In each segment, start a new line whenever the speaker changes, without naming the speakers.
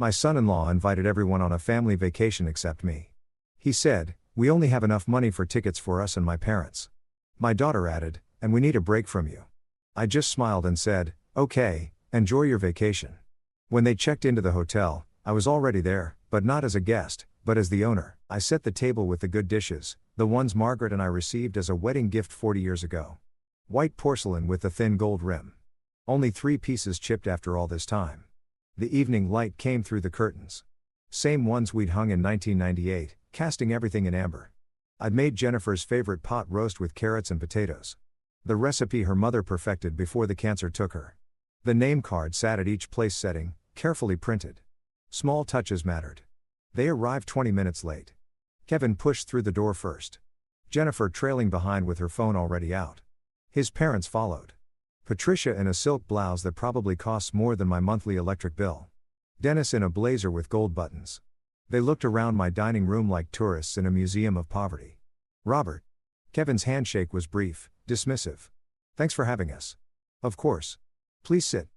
My son-in-law invited everyone on a family vacation except me. He said, "We only have enough money for tickets for us and my parents." My daughter added, "And we need a break from you." I just smiled and said, "Okay, enjoy your vacation." When they checked into the hotel, I was already there, but not as a guest, but as the owner. I set the table with the good dishes, the ones Margaret and I received as a wedding gift 40 years ago. White porcelain with the thin gold rim. Only 3 pieces chipped after all this time. The evening light came through the curtains. Same ones we'd hung in 1998, casting everything in amber. I'd made Jennifer's favorite pot roast with carrots and potatoes. The recipe her mother perfected before the cancer took her. The name card sat at each place setting, carefully printed. Small touches mattered. They arrived 20 minutes late. Kevin pushed through the door first. Jennifer trailing behind with her phone already out. His parents followed. Patricia in a silk blouse that probably costs more than my monthly electric bill. Dennis in a blazer with gold buttons. They looked around my dining room like tourists in a museum of poverty. "Robert." Kevin's handshake was brief, dismissive. "Thanks for having us." "Of course. Please sit.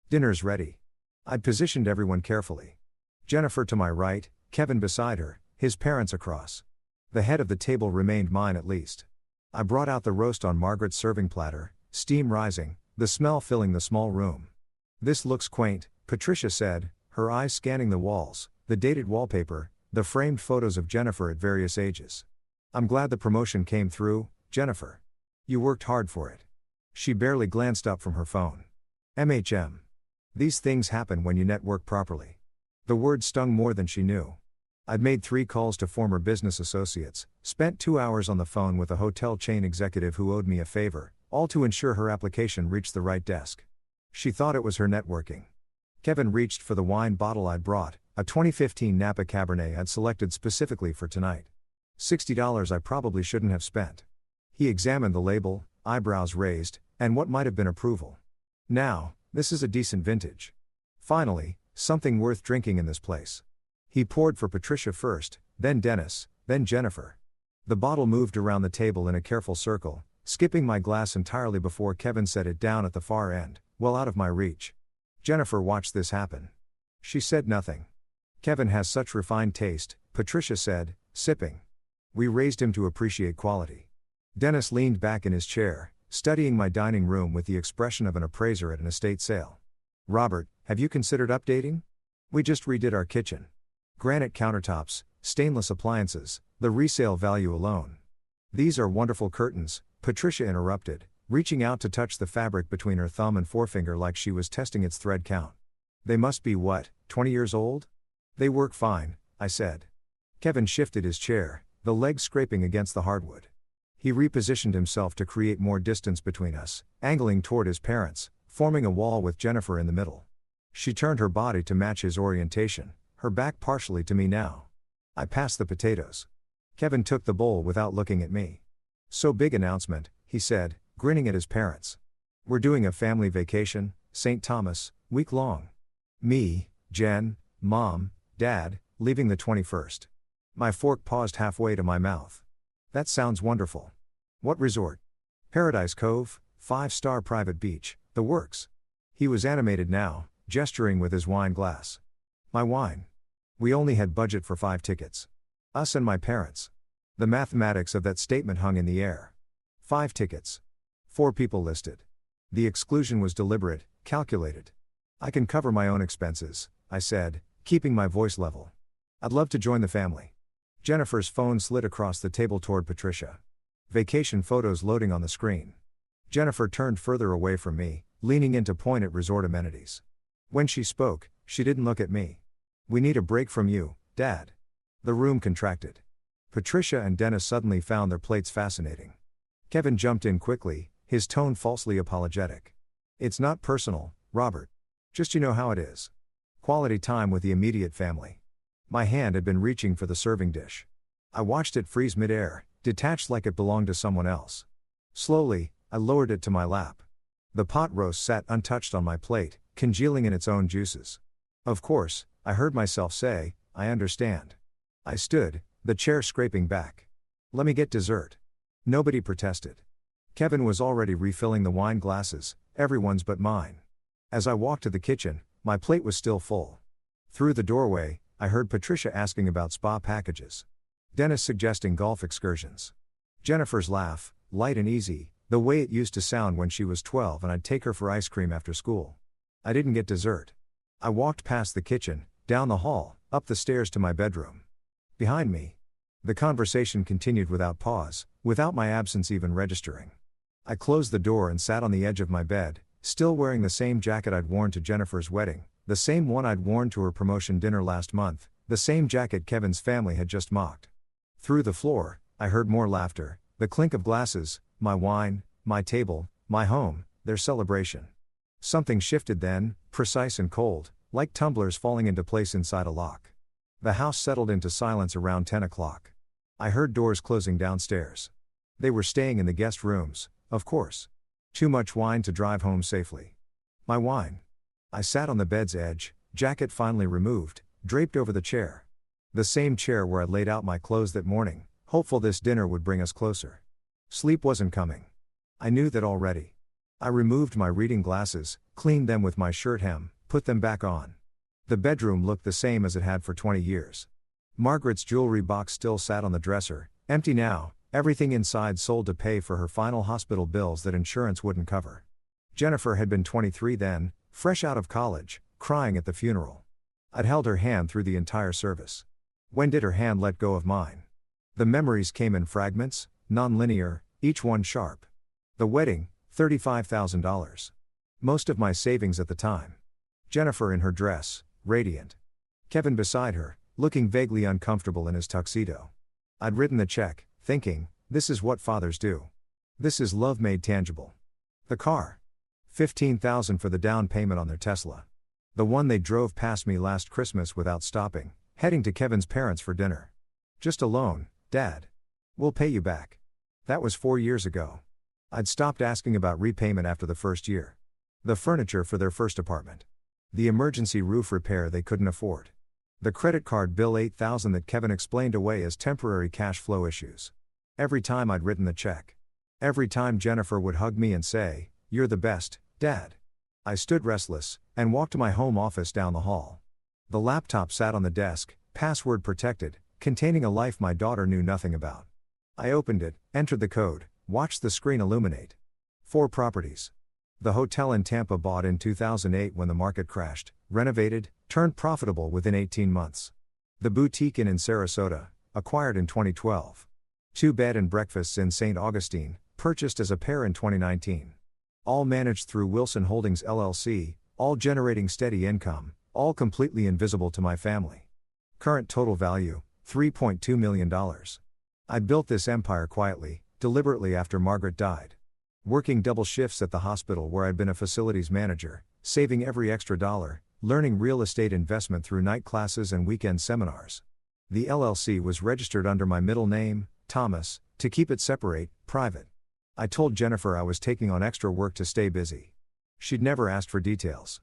Dinner's ready." I'd positioned everyone carefully. Jennifer to my right, Kevin beside her, his parents across. The head of the table remained mine at least. I brought out the roast on Margaret's serving platter, steam rising, the smell filling the small room. "This looks quaint," Patricia said, her eyes scanning the walls, the dated wallpaper, the framed photos of Jennifer at various ages. "I'm glad the promotion came through, Jennifer. You worked hard for it." She barely glanced up from her phone. "MHM. These things happen when you network properly." The word stung more than she knew. I'd made 3 calls to former business associates, spent 2 hours on the phone with a hotel chain executive who owed me a favor, all to ensure her application reached the right desk. She thought it was her networking. Kevin reached for the wine bottle I'd brought, a 2015 Napa Cabernet I'd selected specifically for tonight. $60 I probably shouldn't have spent. He examined the label, eyebrows raised, and what might have been approval. "Now, this is a decent vintage. Finally, something worth drinking in this place." He poured for Patricia first, then Dennis, then Jennifer. The bottle moved around the table in a careful circle, skipping my glass entirely before Kevin set it down at the far end, well out of my reach. Jennifer watched this happen. She said nothing. "Kevin has such refined taste," Patricia said, sipping. "We raised him to appreciate quality." Dennis leaned back in his chair, studying my dining room with the expression of an appraiser at an estate sale. "Robert, have you considered updating? We just redid our kitchen. Granite countertops, stainless appliances, the resale value alone." "These are wonderful curtains," Patricia interrupted, reaching out to touch the fabric between her thumb and forefinger like she was testing its thread count. "They must be 20 years old?" "They work fine," I said. Kevin shifted his chair, the legs scraping against the hardwood. He repositioned himself to create more distance between us, angling toward his parents, forming a wall with Jennifer in the middle. She turned her body to match his orientation, her back partially to me now. I passed the potatoes. Kevin took the bowl without looking at me. "So big announcement," he said, grinning at his parents. "We're doing a family vacation, St. Thomas, week long. Me, Jen, Mom, Dad, leaving the 21st. My fork paused halfway to my mouth. "That sounds wonderful. What resort?" "Paradise Cove, 5-star private beach, the works." He was animated now, gesturing with his wine glass. "My wine." We only had budget for 5 tickets. Us and my parents. The mathematics of that statement hung in the air. 5 tickets. 4 people listed. The exclusion was deliberate, calculated. "I can cover my own expenses," I said, keeping my voice level. "I'd love to join the family." Jennifer's phone slid across the table toward Patricia. Vacation photos loading on the screen. Jennifer turned further away from me, leaning in to point at resort amenities. When she spoke, she didn't look at me. "We need a break from you, Dad." The room contracted. Patricia and Dennis suddenly found their plates fascinating. Kevin jumped in quickly, his tone falsely apologetic. "It's not personal, Robert. Just you know how it is. Quality time with the immediate family." My hand had been reaching for the serving dish. I watched it freeze midair, detached like it belonged to someone else. Slowly, I lowered it to my lap. The pot roast sat untouched on my plate, congealing in its own juices. "Of course," I heard myself say, "I understand." I stood, the chair scraping back. "Let me get dessert." Nobody protested. Kevin was already refilling the wine glasses, everyone's but mine. As I walked to the kitchen, my plate was still full. Through the doorway, I heard Patricia asking about spa packages. Dennis suggesting golf excursions. Jennifer's laugh, light and easy, the way it used to sound when she was 12 and I'd take her for ice cream after school. I didn't get dessert. I walked past the kitchen, down the hall, up the stairs to my bedroom. Behind me. The conversation continued without pause, without my absence even registering. I closed the door and sat on the edge of my bed, still wearing the same jacket I'd worn to Jennifer's wedding, the same one I'd worn to her promotion dinner last month, the same jacket Kevin's family had just mocked. Through the floor, I heard more laughter, the clink of glasses, my wine, my table, my home, their celebration. Something shifted then, precise and cold, like tumblers falling into place inside a lock. The house settled into silence around 10 o'clock. I heard doors closing downstairs. They were staying in the guest rooms, of course. Too much wine to drive home safely. My wine. I sat on the bed's edge, jacket finally removed, draped over the chair. The same chair where I'd laid out my clothes that morning, hopeful this dinner would bring us closer. Sleep wasn't coming. I knew that already. I removed my reading glasses, cleaned them with my shirt hem, put them back on. The bedroom looked the same as it had for 20 years. Margaret's jewelry box still sat on the dresser, empty now, everything inside sold to pay for her final hospital bills that insurance wouldn't cover. Jennifer had been 23 then, fresh out of college, crying at the funeral. I'd held her hand through the entire service. When did her hand let go of mine? The memories came in fragments, non-linear, each one sharp. The wedding, $35,000. Most of my savings at the time. Jennifer in her dress, radiant. Kevin beside her, looking vaguely uncomfortable in his tuxedo. I'd written the check, thinking, this is what fathers do. This is love made tangible. The car. $15,000 for the down payment on their Tesla. The one they drove past me last Christmas without stopping, heading to Kevin's parents for dinner. Just a loan, Dad. We'll pay you back. That was 4 years ago. I'd stopped asking about repayment after the first year. The furniture for their first apartment. The emergency roof repair they couldn't afford. The credit card bill $8,000 that Kevin explained away as temporary cash flow issues. Every time I'd written the check. Every time Jennifer would hug me and say, "You're the best, Dad." I stood restless, and walked to my home office down the hall. The laptop sat on the desk, password protected, containing a life my daughter knew nothing about. I opened it, entered the code, watched the screen illuminate. 4 properties. The hotel in Tampa bought in 2008 when the market crashed, renovated, turned profitable within 18 months. The boutique inn in Sarasota, acquired in 2012. 2 bed and breakfasts in St. Augustine, purchased as a pair in 2019. All managed through Wilson Holdings LLC, all generating steady income, all completely invisible to my family. Current total value, $3.2 million. I'd built this empire quietly, deliberately after Margaret died. Working double shifts at the hospital where I'd been a facilities manager, saving every extra dollar, learning real estate investment through night classes and weekend seminars. The LLC was registered under my middle name, Thomas, to keep it separate, private. I told Jennifer I was taking on extra work to stay busy. She'd never asked for details.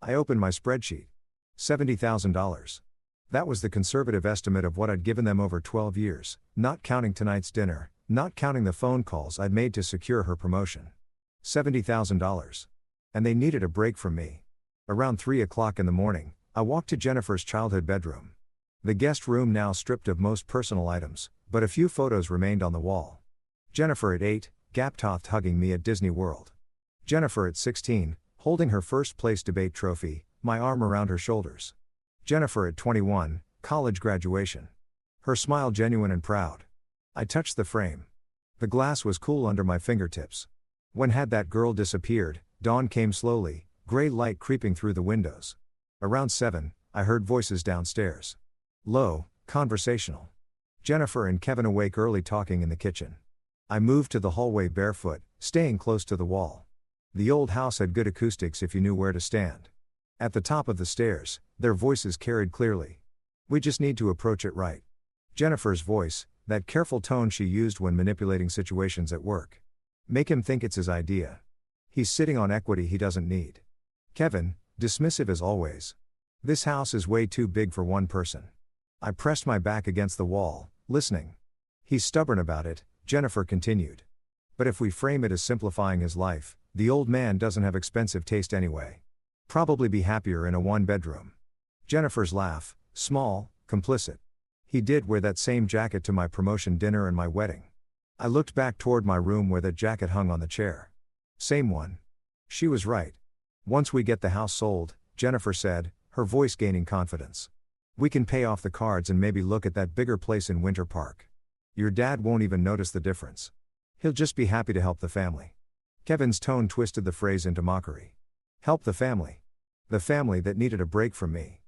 I opened my spreadsheet. $70,000. That was the conservative estimate of what I'd given them over 12 years, not counting tonight's dinner, not counting the phone calls I'd made to secure her promotion. $70,000. And they needed a break from me. Around 3 o'clock in the morning, I walked to Jennifer's childhood bedroom. The guest room now stripped of most personal items, but a few photos remained on the wall. Jennifer at 8, gap-toothed hugging me at Disney World. Jennifer at 16, holding her first place debate trophy, my arm around her shoulders. Jennifer at 21, college graduation. Her smile genuine and proud. I touched the frame. The glass was cool under my fingertips. When had that girl disappeared, dawn came slowly, gray light creeping through the windows. Around 7, I heard voices downstairs. Low, conversational. Jennifer and Kevin awake early talking in the kitchen. I moved to the hallway barefoot, staying close to the wall. The old house had good acoustics if you knew where to stand. At the top of the stairs, their voices carried clearly. We just need to approach it right. Jennifer's voice, that careful tone she used when manipulating situations at work. Make him think it's his idea. He's sitting on equity he doesn't need. Kevin, dismissive as always. This house is way too big for one person. I pressed my back against the wall, listening. He's stubborn about it, Jennifer continued. But if we frame it as simplifying his life, the old man doesn't have expensive taste anyway. Probably be happier in a 1-bedroom. Jennifer's laugh, small, complicit. He did wear that same jacket to my promotion dinner and my wedding. I looked back toward my room where that jacket hung on the chair. Same one. She was right. Once we get the house sold, Jennifer said, her voice gaining confidence. We can pay off the cards and maybe look at that bigger place in Winter Park. Your dad won't even notice the difference. He'll just be happy to help the family. Kevin's tone twisted the phrase into mockery. Help the family. The family that needed a break from me.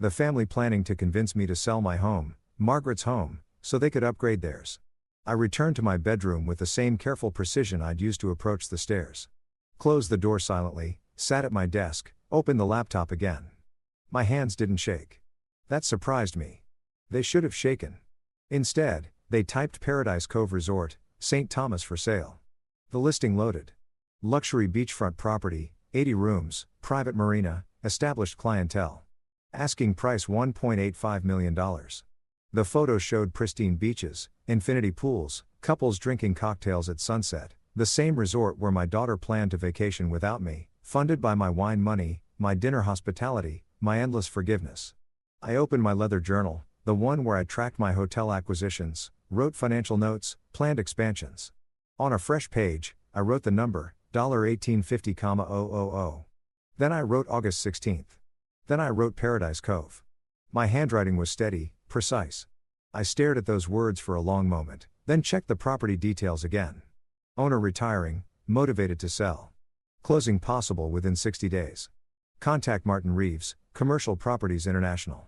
The family planning to convince me to sell my home, Margaret's home, so they could upgrade theirs. I returned to my bedroom with the same careful precision I'd used to approach the stairs. Closed the door silently, sat at my desk, opened the laptop again. My hands didn't shake. That surprised me. They should have shaken. Instead, they typed Paradise Cove Resort, St. Thomas for sale. The listing loaded. Luxury beachfront property, 80 rooms, private marina, established clientele. Asking price $1.85 million. The photos showed pristine beaches, infinity pools, couples drinking cocktails at sunset, the same resort where my daughter planned to vacation without me, funded by my wine money, my dinner hospitality, my endless forgiveness. I opened my leather journal, the one where I tracked my hotel acquisitions, wrote financial notes, planned expansions. On a fresh page, I wrote the number, $1850,000. Then I wrote August 16th. Then I wrote Paradise Cove. My handwriting was steady, precise. I stared at those words for a long moment, then checked the property details again. Owner retiring, motivated to sell. Closing possible within 60 days. Contact Martin Reeves, Commercial Properties International.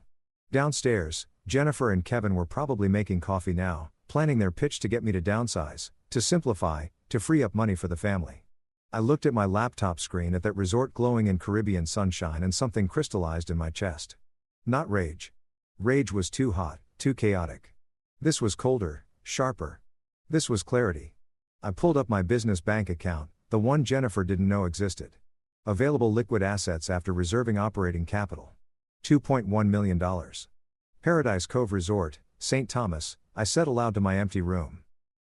Downstairs, Jennifer and Kevin were probably making coffee now, planning their pitch to get me to downsize, to simplify, to free up money for the family. I looked at my laptop screen at that resort glowing in Caribbean sunshine and something crystallized in my chest. Not rage. Rage was too hot, too chaotic. This was colder, sharper. This was clarity. I pulled up my business bank account, the one Jennifer didn't know existed. Available liquid assets after reserving operating capital. $2.1 million. Paradise Cove Resort, St. Thomas, I said aloud to my empty room.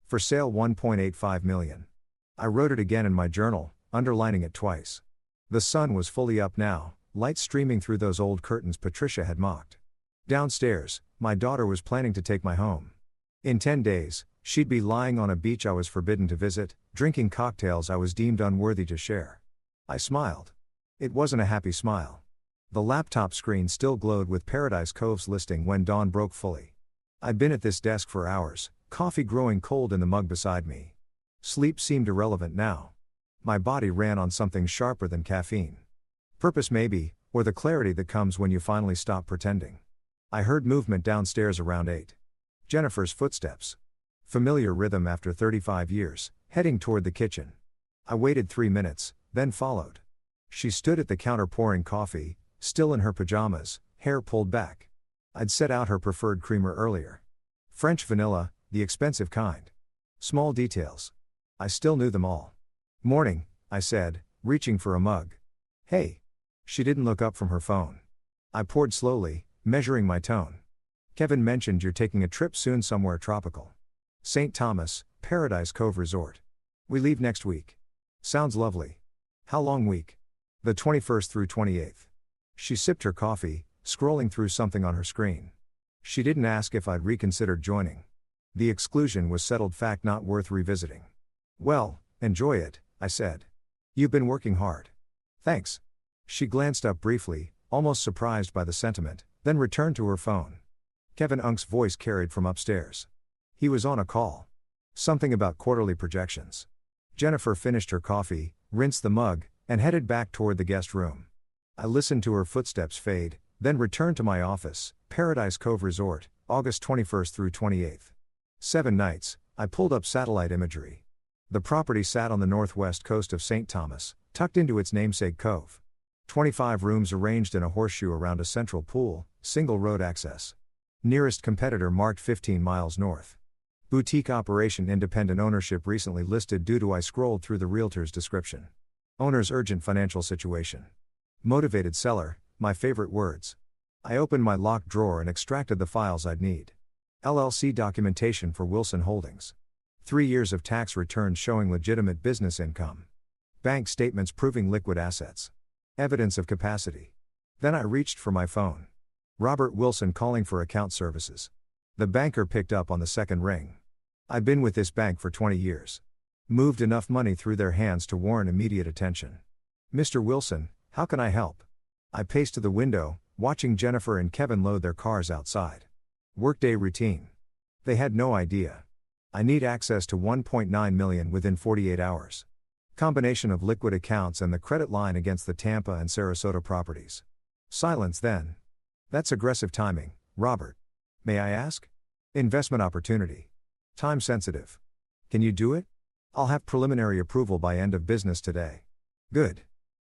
For sale $1.85 million. I wrote it again in my journal, underlining it twice. The sun was fully up now, light streaming through those old curtains Patricia had mocked. Downstairs, my daughter was planning to take my home. In 10 days, she'd be lying on a beach I was forbidden to visit, drinking cocktails I was deemed unworthy to share. I smiled. It wasn't a happy smile. The laptop screen still glowed with Paradise Cove's listing when dawn broke fully. I'd been at this desk for hours, coffee growing cold in the mug beside me. Sleep seemed irrelevant now. My body ran on something sharper than caffeine. Purpose maybe, or the clarity that comes when you finally stop pretending. I heard movement downstairs around 8. Jennifer's footsteps. Familiar rhythm after 35 years, heading toward the kitchen. I waited 3 minutes, then followed. She stood at the counter pouring coffee, still in her pajamas, hair pulled back. I'd set out her preferred creamer earlier. French vanilla, the expensive kind. Small details. I still knew them all. Morning, I said, reaching for a mug. Hey. She didn't look up from her phone. I poured slowly, measuring my tone. Kevin mentioned you're taking a trip soon somewhere tropical. St. Thomas, Paradise Cove Resort. We leave next week. Sounds lovely. How long week? The 21st through 28th. She sipped her coffee, scrolling through something on her screen. She didn't ask if I'd reconsidered joining. The exclusion was settled fact not worth revisiting. Well, enjoy it, I said. You've been working hard. Thanks. She glanced up briefly, almost surprised by the sentiment, then returned to her phone. Kevin Unk's voice carried from upstairs. He was on a call. Something about quarterly projections. Jennifer finished her coffee, rinsed the mug, and headed back toward the guest room. I listened to her footsteps fade, then returned to my office, Paradise Cove Resort, August 21st through 28th. 7 nights, I pulled up satellite imagery. The property sat on the northwest coast of St. Thomas, tucked into its namesake cove. 25 rooms arranged in a horseshoe around a central pool, single road access. Nearest competitor marked 15 miles north. Boutique operation independent ownership recently listed due to I scrolled through the realtor's description. Owner's urgent financial situation. Motivated seller, my favorite words. I opened my locked drawer and extracted the files I'd need. LLC documentation for Wilson Holdings. 3 years of tax returns showing legitimate business income. Bank statements proving liquid assets. Evidence of capacity. Then I reached for my phone. Robert Wilson calling for account services. The banker picked up on the second ring. I'd been with this bank for 20 years. Moved enough money through their hands to warrant immediate attention. Mr. Wilson, how can I help? I paced to the window, watching Jennifer and Kevin load their cars outside. Workday routine. They had no idea. I need access to $1.9 million within 48 hours. Combination of liquid accounts and the credit line against the Tampa and Sarasota properties. Silence then. That's aggressive timing, Robert. May I ask? Investment opportunity. Time sensitive. Can you do it? I'll have preliminary approval by end of business today. Good.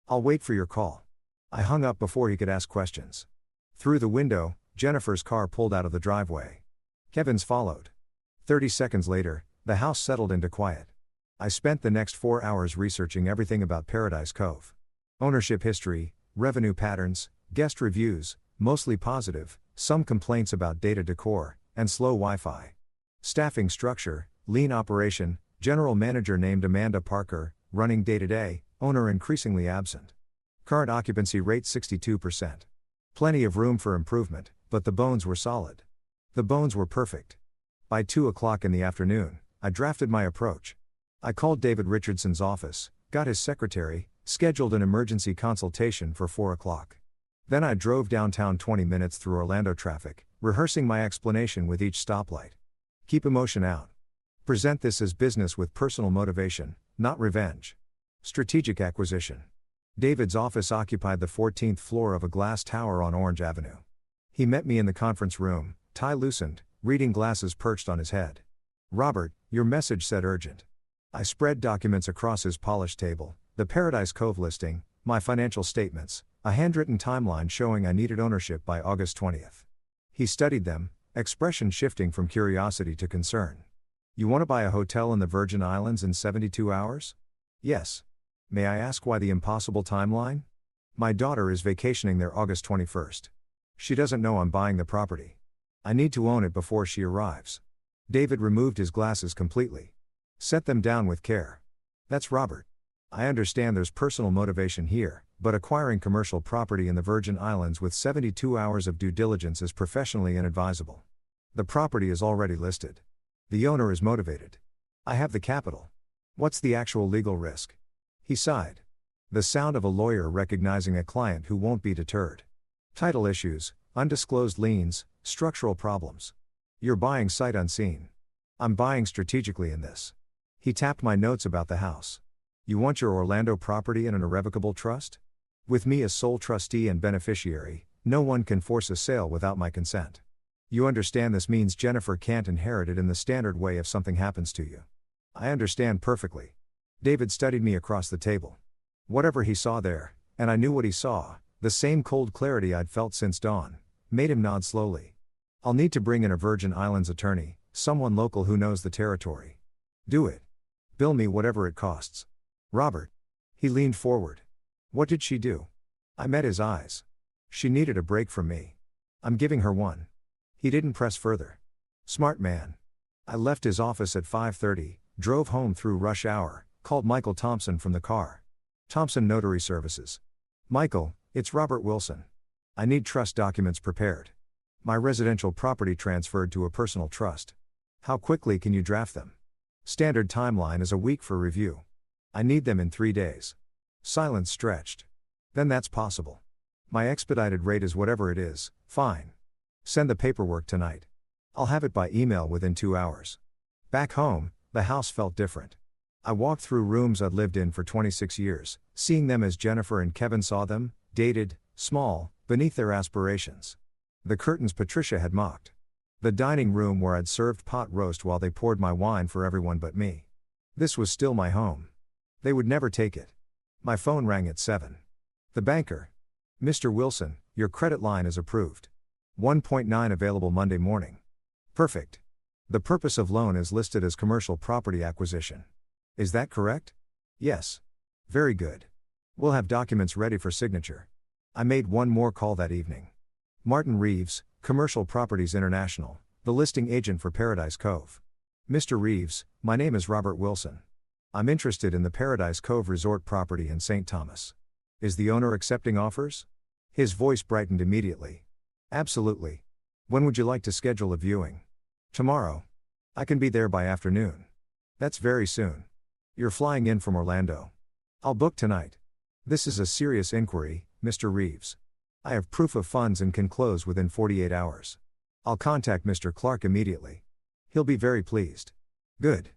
I'll wait for your call. I hung up before he could ask questions. Through the window, Jennifer's car pulled out of the driveway. Kevin's followed. 30 seconds later, the house settled into quiet. I spent the next 4 hours researching everything about Paradise Cove. Ownership history, revenue patterns, guest reviews, mostly positive, some complaints about data decor, and slow Wi-Fi. Staffing structure, lean operation, general manager named Amanda Parker, running day-to-day, owner increasingly absent. Current occupancy rate 62%. Plenty of room for improvement, but the bones were solid. The bones were perfect. By 2 o'clock in the afternoon, I drafted my approach. I called David Richardson's office, got his secretary, scheduled an emergency consultation for 4 o'clock. Then I drove downtown 20 minutes through Orlando traffic, rehearsing my explanation with each stoplight. Keep emotion out. Present this as business with personal motivation, not revenge. Strategic acquisition. David's office occupied the 14th floor of a glass tower on Orange Avenue. He met me in the conference room, tie loosened, reading glasses perched on his head. Robert, your message said urgent. I spread documents across his polished table, the Paradise Cove listing, my financial statements, a handwritten timeline showing I needed ownership by August 20th. He studied them, expression shifting from curiosity to concern. You want to buy a hotel in the Virgin Islands in 72 hours? Yes. May I ask why the impossible timeline? My daughter is vacationing there August 21st. She doesn't know I'm buying the property. I need to own it before she arrives. David removed his glasses completely. Set them down with care. That's Robert. I understand there's personal motivation here, but acquiring commercial property in the Virgin Islands with 72 hours of due diligence is professionally inadvisable. The property is already listed. The owner is motivated. I have the capital. What's the actual legal risk? He sighed. The sound of a lawyer recognizing a client who won't be deterred. Title issues, undisclosed liens, structural problems. You're buying sight unseen. I'm buying strategically in this. He tapped my notes about the house. You want your Orlando property in an irrevocable trust? With me as sole trustee and beneficiary, no one can force a sale without my consent. You understand this means Jennifer can't inherit it in the standard way if something happens to you. I understand perfectly. David studied me across the table. Whatever he saw there, and I knew what he saw, the same cold clarity I'd felt since dawn, made him nod slowly. I'll need to bring in a Virgin Islands attorney, someone local who knows the territory. Do it. Bill me whatever it costs. Robert. He leaned forward. What did she do? I met his eyes. She needed a break from me. I'm giving her one. He didn't press further. Smart man. I left his office at 5:30, drove home through rush hour, called Michael Thompson from the car. Thompson Notary Services. Michael, it's Robert Wilson. I need trust documents prepared. My residential property transferred to a personal trust. How quickly can you draft them? Standard timeline is a week for review. I need them in 3 days. Silence stretched. Then that's possible. My expedited rate is whatever it is, fine. Send the paperwork tonight. I'll have it by email within 2 hours. Back home, the house felt different. I walked through rooms I'd lived in for 26 years, seeing them as Jennifer and Kevin saw them, dated, small, beneath their aspirations. The curtains Patricia had mocked. The dining room where I'd served pot roast while they poured my wine for everyone but me. This was still my home. They would never take it. My phone rang at 7. The banker. Mr. Wilson, your credit line is approved. 1.9 available Monday morning. Perfect. The purpose of loan is listed as commercial property acquisition. Is that correct? Yes. Very good. We'll have documents ready for signature. I made one more call that evening. Martin Reeves, Commercial Properties International, the listing agent for Paradise Cove. Mr. Reeves, my name is Robert Wilson. I'm interested in the Paradise Cove Resort property in St. Thomas. Is the owner accepting offers? His voice brightened immediately. Absolutely. When would you like to schedule a viewing? Tomorrow. I can be there by afternoon. That's very soon. You're flying in from Orlando. I'll book tonight. This is a serious inquiry, Mr. Reeves. I have proof of funds and can close within 48 hours. I'll contact Mr. Clark immediately. He'll be very pleased. Good.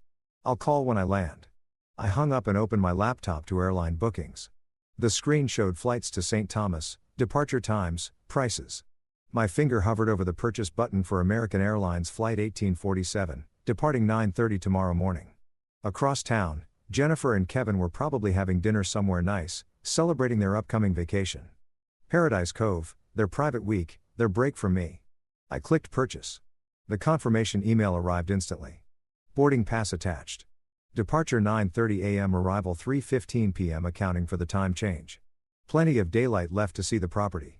I'll call when I land. I hung up and opened my laptop to airline bookings. The screen showed flights to St. Thomas, departure times, prices. My finger hovered over the purchase button for American Airlines Flight 1847, departing 9:30 tomorrow morning. Across town, Jennifer and Kevin were probably having dinner somewhere nice, celebrating their upcoming vacation. Paradise Cove, their private week, their break from me. I clicked purchase. The confirmation email arrived instantly. Boarding pass attached. Departure 9:30 a.m. arrival 3:15 p.m. accounting for the time change. Plenty of daylight left to see the property.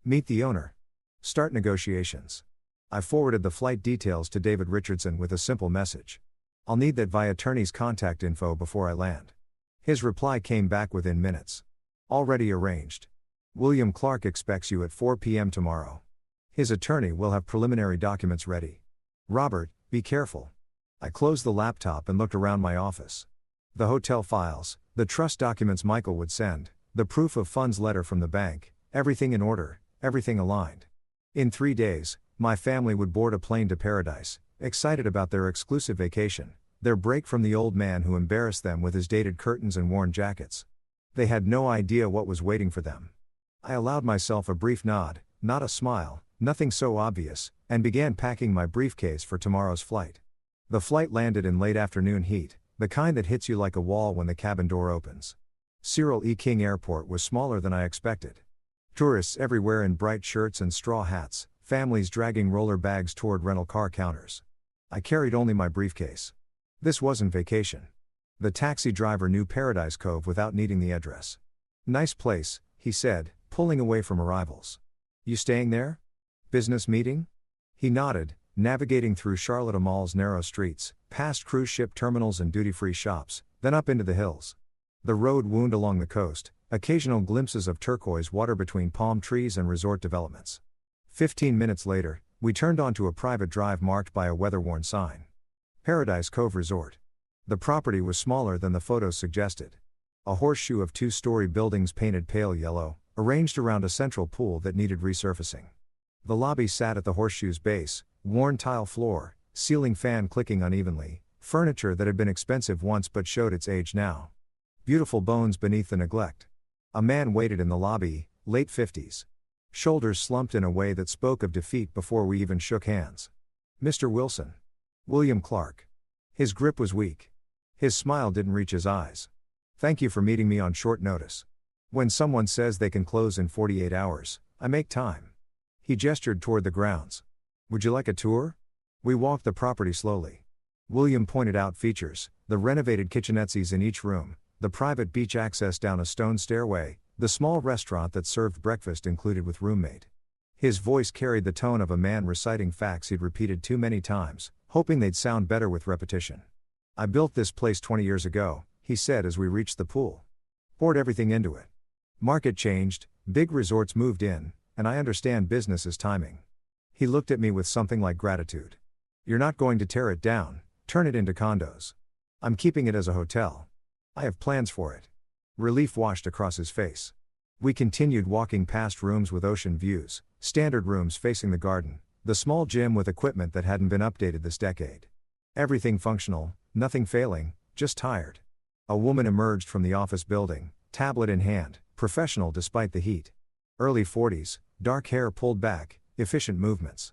Meet the owner. Start negotiations. I forwarded the flight details to David Richardson with a simple message. I'll need that via attorney's contact info before I land. His reply came back within minutes. Already arranged. William Clark expects you at 4 p.m. tomorrow. His attorney will have preliminary documents ready. Robert, be careful. I closed the laptop and looked around my office. The hotel files, the trust documents Michael would send, the proof of funds letter from the bank, everything in order, everything aligned. In 3 days, my family would board a plane to Paradise, excited about their exclusive vacation, their break from the old man who embarrassed them with his dated curtains and worn jackets. They had no idea what was waiting for them. I allowed myself a brief nod, not a smile, nothing so obvious, and began packing my briefcase for tomorrow's flight. The flight landed in late afternoon heat, the kind that hits you like a wall when the cabin door opens. Cyril E. King Airport was smaller than I expected. Tourists everywhere in bright shirts and straw hats, families dragging roller bags toward rental car counters. I carried only my briefcase. This wasn't vacation. The taxi driver knew Paradise Cove without needing the address. Nice place, he said, pulling away from arrivals. You staying there? Business meeting? He nodded, navigating through Charlotte Mall's narrow streets, past cruise ship terminals and duty-free shops, then up into the hills. The road wound along the coast, occasional glimpses of turquoise water between palm trees and resort developments. 15 minutes later, we turned onto a private drive marked by a weather-worn sign. Paradise Cove Resort. The property was smaller than the photos suggested. A horseshoe of 2-story buildings painted pale yellow, arranged around a central pool that needed resurfacing. The lobby sat at the horseshoe's base, worn tile floor, ceiling fan clicking unevenly, furniture that had been expensive once but showed its age now. Beautiful bones beneath the neglect. A man waited in the lobby, late 50s. Shoulders slumped in a way that spoke of defeat before we even shook hands. Mr. Wilson. William Clark. His grip was weak. His smile didn't reach his eyes. Thank you for meeting me on short notice. When someone says they can close in 48 hours, I make time. He gestured toward the grounds. Would you like a tour? We walked the property slowly. William pointed out features, the renovated kitchenettes in each room, the private beach access down a stone stairway, the small restaurant that served breakfast included with roommate. His voice carried the tone of a man reciting facts he'd repeated too many times, hoping they'd sound better with repetition. I built this place 20 years ago, he said as we reached the pool. Poured everything into it. Market changed, big resorts moved in, and I understand business is timing. He looked at me with something like gratitude. You're not going to tear it down, turn it into condos. I'm keeping it as a hotel. I have plans for it. Relief washed across his face. We continued walking past rooms with ocean views, standard rooms facing the garden, the small gym with equipment that hadn't been updated this decade. Everything functional, nothing failing, just tired. A woman emerged from the office building, tablet in hand, professional despite the heat. Early 40s, dark hair pulled back, efficient movements.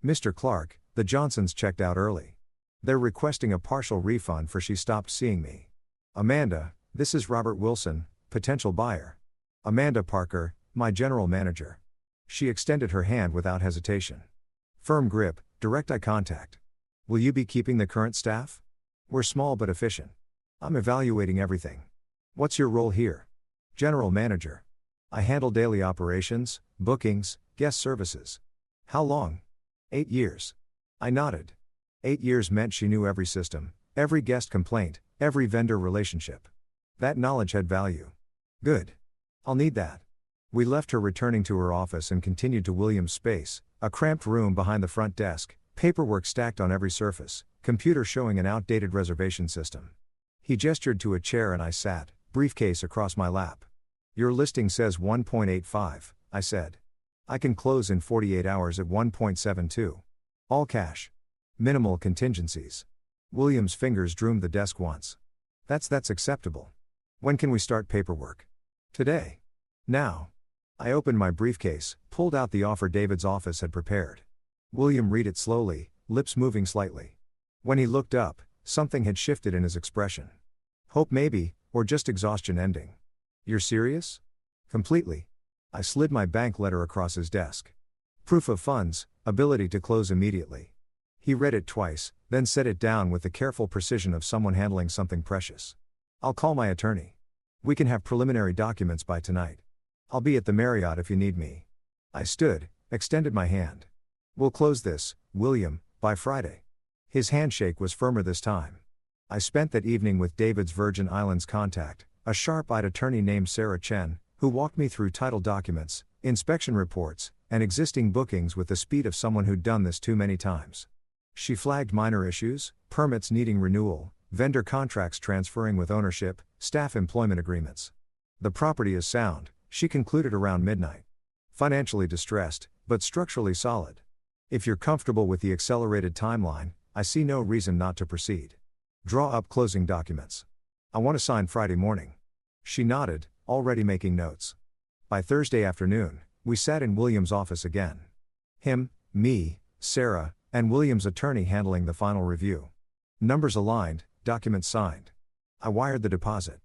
Mr. Clark, the Johnsons checked out early. They're requesting a partial refund for she stopped seeing me. Amanda, this is Robert Wilson, potential buyer. Amanda Parker, my general manager. She extended her hand without hesitation. Firm grip, direct eye contact. Will you be keeping the current staff? We're small but efficient. I'm evaluating everything. What's your role here? General manager. I handle daily operations, bookings, guest services. How long? 8 years. I nodded. 8 years meant she knew every system, every guest complaint, every vendor relationship. That knowledge had value. Good. I'll need that. We left her returning to her office and continued to William's space, a cramped room behind the front desk, paperwork stacked on every surface, computer showing an outdated reservation system. He gestured to a chair and I sat, briefcase across my lap. Your listing says 1.85, I said. I can close in 48 hours at 1.72. All cash. Minimal contingencies. William's fingers drummed the desk once. That's acceptable. When can we start paperwork? Today. Now. I opened my briefcase, pulled out the offer David's office had prepared. William read it slowly, lips moving slightly. When he looked up, something had shifted in his expression. Hope maybe, or just exhaustion ending. You're serious? Completely. I slid my bank letter across his desk. Proof of funds, ability to close immediately. He read it twice, then set it down with the careful precision of someone handling something precious. I'll call my attorney. We can have preliminary documents by tonight. I'll be at the Marriott if you need me. I stood, extended my hand. We'll close this, William, by Friday. His handshake was firmer this time. I spent that evening with David's Virgin Islands contact, a sharp-eyed attorney named Sarah Chen, who walked me through title documents, inspection reports, and existing bookings with the speed of someone who'd done this too many times. She flagged minor issues, permits needing renewal, vendor contracts transferring with ownership, staff employment agreements. The property is sound, she concluded around midnight. Financially distressed, but structurally solid. If you're comfortable with the accelerated timeline, I see no reason not to proceed. Draw up closing documents. I want to sign Friday morning. She nodded, already making notes. By Thursday afternoon, we sat in William's office again. Him, me, Sarah, and William's attorney handling the final review. Numbers aligned, documents signed. I wired the deposit.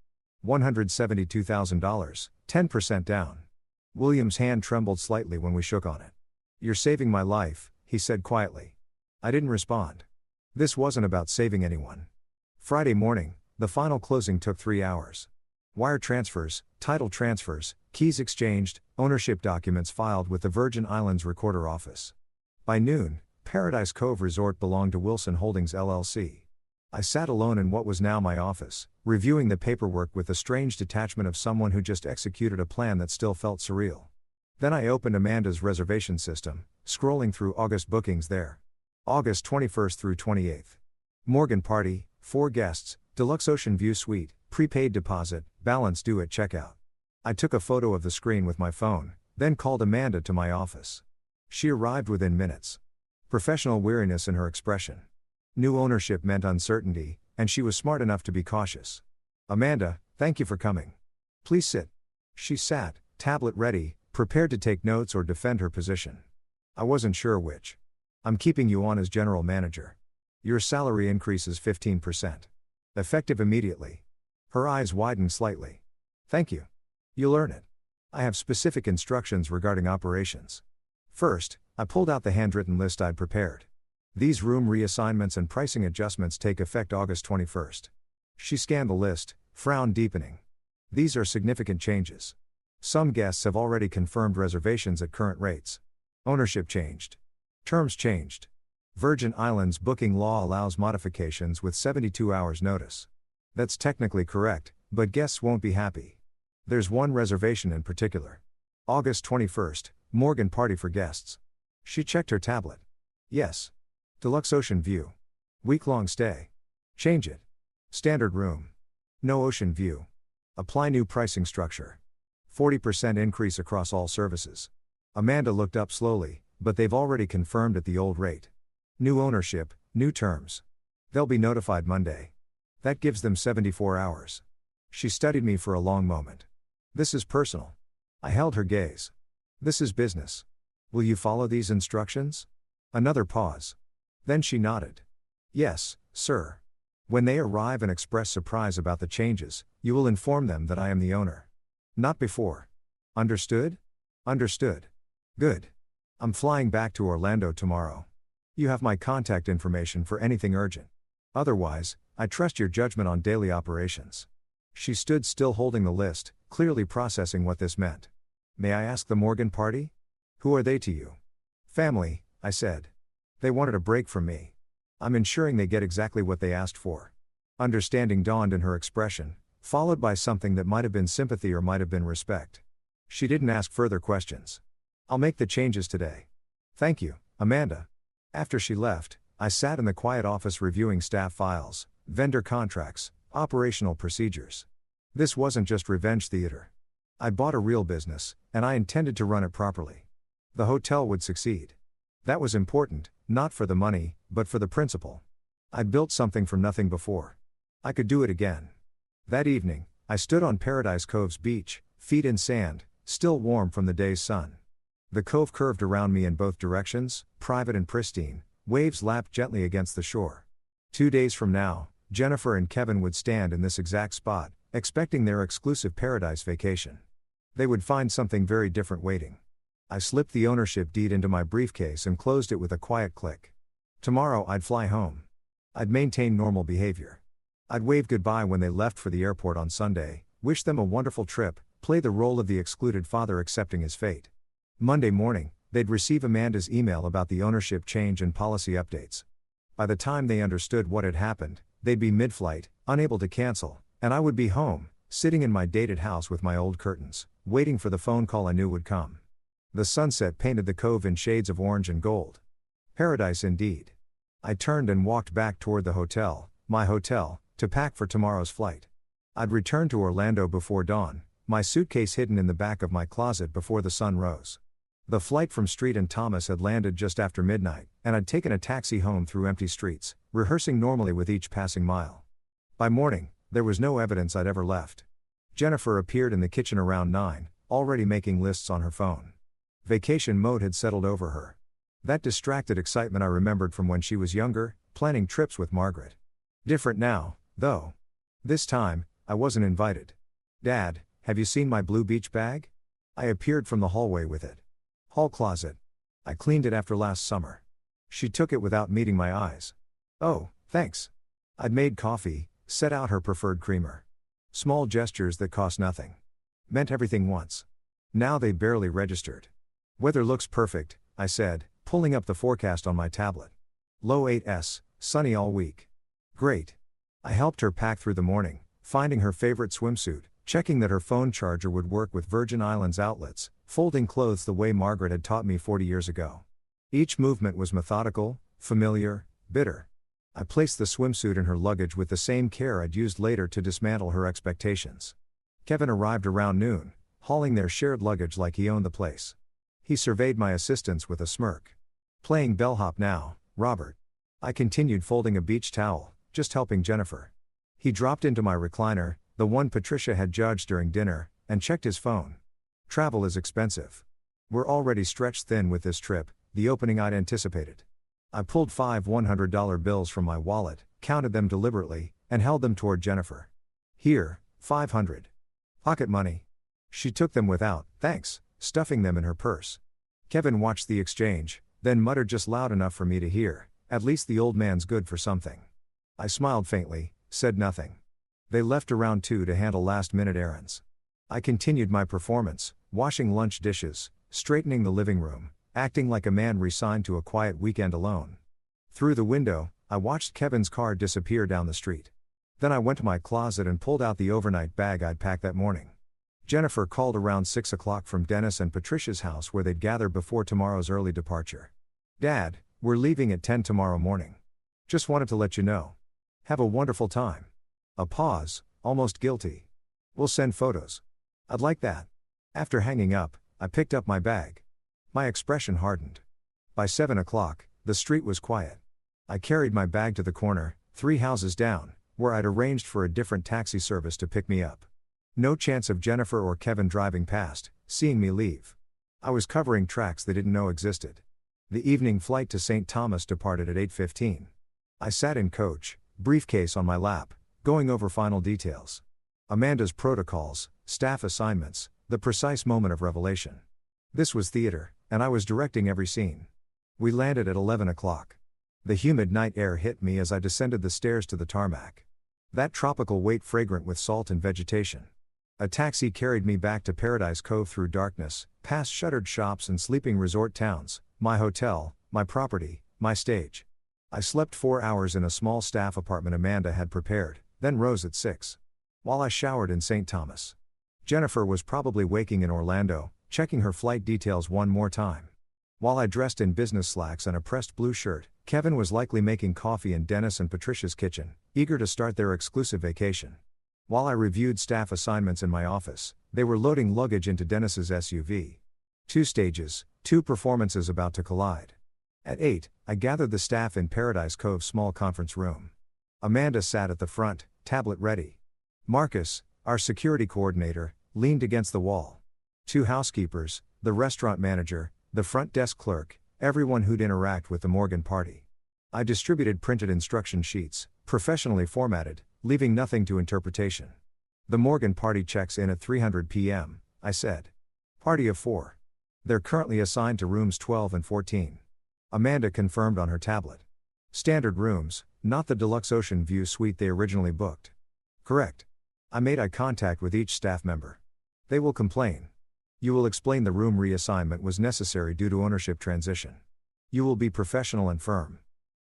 $172,000, 10% down. William's hand trembled slightly when we shook on it. You're saving my life, he said quietly. I didn't respond. This wasn't about saving anyone. Friday morning, the final closing took 3 hours. Wire transfers, title transfers, keys exchanged, ownership documents filed with the Virgin Islands Recorder Office. By noon, Paradise Cove Resort belonged to Wilson Holdings LLC. I sat alone in what was now my office, reviewing the paperwork with the strange detachment of someone who just executed a plan that still felt surreal. Then I opened Amanda's reservation system, scrolling through August bookings there. August 21st through 28th. Morgan Party, 4 guests, Deluxe Ocean View Suite, prepaid deposit, balance due at checkout. I took a photo of the screen with my phone, then called Amanda to my office. She arrived within minutes. Professional weariness in her expression. New ownership meant uncertainty, and she was smart enough to be cautious. Amanda, thank you for coming. Please sit. She sat, tablet ready, prepared to take notes or defend her position. I wasn't sure which. I'm keeping you on as general manager. Your salary increases 15%. Effective immediately. Her eyes widened slightly. Thank you. You'll earn it. I have specific instructions regarding operations. First, I pulled out the handwritten list I'd prepared. These room reassignments and pricing adjustments take effect August 21st. She scanned the list, frown deepening. These are significant changes. Some guests have already confirmed reservations at current rates. Ownership changed. Terms changed. Virgin Islands booking law allows modifications with 72 hours notice. That's technically correct, but guests won't be happy. There's one reservation in particular. August 21st, Morgan Party for guests. She checked her tablet. Yes. Deluxe Ocean View. Week-long stay. Change it. Standard room. No ocean view. Apply new pricing structure. 40% increase across all services. Amanda looked up slowly, but they've already confirmed at the old rate. New ownership, new terms. They'll be notified Monday. That gives them 74 hours. She studied me for a long moment. This is personal. I held her gaze. This is business. Will you follow these instructions? Another pause. Then she nodded. Yes, sir. When they arrive and express surprise about the changes, you will inform them that I am the owner. Not before. Understood? Understood. Good. I'm flying back to Orlando tomorrow. You have my contact information for anything urgent. Otherwise, I trust your judgment on daily operations. She stood still holding the list, clearly processing what this meant. May I ask the Morgan Party? Who are they to you? Family, I said. They wanted a break from me. I'm ensuring they get exactly what they asked for. Understanding dawned in her expression, followed by something that might have been sympathy or might have been respect. She didn't ask further questions. I'll make the changes today. Thank you, Amanda. After she left, I sat in the quiet office reviewing staff files, vendor contracts, operational procedures. This wasn't just revenge theater. I bought a real business, and I intended to run it properly. The hotel would succeed. That was important, not for the money, but for the principle. I'd built something from nothing before. I could do it again. That evening, I stood on Paradise Cove's beach, feet in sand, still warm from the day's sun. The cove curved around me in both directions, private and pristine, waves lapped gently against the shore. 2 days from now, Jennifer and Kevin would stand in this exact spot, expecting their exclusive paradise vacation. They would find something very different waiting. I slipped the ownership deed into my briefcase and closed it with a quiet click. Tomorrow I'd fly home. I'd maintain normal behavior. I'd wave goodbye when they left for the airport on Sunday, wish them a wonderful trip, play the role of the excluded father accepting his fate. Monday morning, they'd receive Amanda's email about the ownership change and policy updates. By the time they understood what had happened, they'd be mid-flight, unable to cancel, and I would be home, sitting in my dated house with my old curtains, waiting for the phone call I knew would come. The sunset painted the cove in shades of orange and gold. Paradise indeed. I turned and walked back toward the hotel, my hotel, to pack for tomorrow's flight. I'd return to Orlando before dawn, my suitcase hidden in the back of my closet before the sun rose. The flight from Street and Thomas had landed just after midnight, and I'd taken a taxi home through empty streets, rehearsing normally with each passing mile. By morning, there was no evidence I'd ever left. Jennifer appeared in the kitchen around 9, already making lists on her phone. Vacation mode had settled over her. That distracted excitement I remembered from when she was younger, planning trips with Margaret. Different now, though. This time, I wasn't invited. Dad, have you seen my blue beach bag? I appeared from the hallway with it. Hall closet. I cleaned it after last summer. She took it without meeting my eyes. Oh, thanks. I'd made coffee, set out her preferred creamer. Small gestures that cost nothing. Meant everything once. Now they barely registered. Weather looks perfect, I said, pulling up the forecast on my tablet. Low 8s, sunny all week. Great. I helped her pack through the morning, finding her favorite swimsuit, checking that her phone charger would work with Virgin Islands outlets, folding clothes the way Margaret had taught me 40 years ago. Each movement was methodical, familiar, bitter. I placed the swimsuit in her luggage with the same care I'd used later to dismantle her expectations. Kevin arrived around noon, hauling their shared luggage like he owned the place. He surveyed my assistance with a smirk. Playing bellhop now, Robert. I continued folding a beach towel, just helping Jennifer. He dropped into my recliner, the one Patricia had judged during dinner, and checked his phone. Travel is expensive. We're already stretched thin with this trip, the opening I'd anticipated. I pulled 5 $100 bills from my wallet, counted them deliberately, and held them toward Jennifer. Here, 500. Pocket money. She took them without, thanks, stuffing them in her purse. Kevin watched the exchange, then muttered just loud enough for me to hear, "At least the old man's good for something." I smiled faintly, said nothing. They left around 2 to handle last-minute errands. I continued my performance, washing lunch dishes, straightening the living room, acting like a man resigned to a quiet weekend alone. Through the window, I watched Kevin's car disappear down the street. Then I went to my closet and pulled out the overnight bag I'd packed that morning. Jennifer called around 6 o'clock from Dennis and Patricia's house where they'd gather before tomorrow's early departure. "Dad, we're leaving at 10 tomorrow morning. Just wanted to let you know. Have a wonderful time." A pause, almost guilty. "We'll send photos." "I'd like that." After hanging up, I picked up my bag. My expression hardened. By 7 o'clock, the street was quiet. I carried my bag to the corner, 3 houses down, where I'd arranged for a different taxi service to pick me up. No chance of Jennifer or Kevin driving past, seeing me leave. I was covering tracks they didn't know existed. The evening flight to St. Thomas departed at 8:15. I sat in coach, briefcase on my lap, going over final details. Amanda's protocols, staff assignments, the precise moment of revelation. This was theater, and I was directing every scene. We landed at 11 o'clock. The humid night air hit me as I descended the stairs to the tarmac. That tropical weight fragrant with salt and vegetation. A taxi carried me back to Paradise Cove through darkness, past shuttered shops and sleeping resort towns, my hotel, my property, my stage. I slept 4 hours in a small staff apartment Amanda had prepared, then rose at 6. While I showered in St. Thomas. Jennifer was probably waking in Orlando, checking her flight details one more time. While I dressed in business slacks and a pressed blue shirt, Kevin was likely making coffee in Dennis and Patricia's kitchen, eager to start their exclusive vacation. While I reviewed staff assignments in my office, they were loading luggage into Dennis's SUV. 2 stages, 2 performances about to collide. At 8, I gathered the staff in Paradise Cove's small conference room. Amanda sat at the front, tablet ready. Marcus, our security coordinator, leaned against the wall. 2 housekeepers, the restaurant manager, the front desk clerk, everyone who'd interact with the Morgan party. I distributed printed instruction sheets, professionally formatted, leaving nothing to interpretation. The Morgan party checks in at 3:00 p.m., I said. Party of 4. They're currently assigned to rooms 12 and 14. Amanda confirmed on her tablet. Standard rooms, not the deluxe ocean view suite they originally booked. Correct. I made eye contact with each staff member. They will complain. You will explain the room reassignment was necessary due to ownership transition. You will be professional and firm.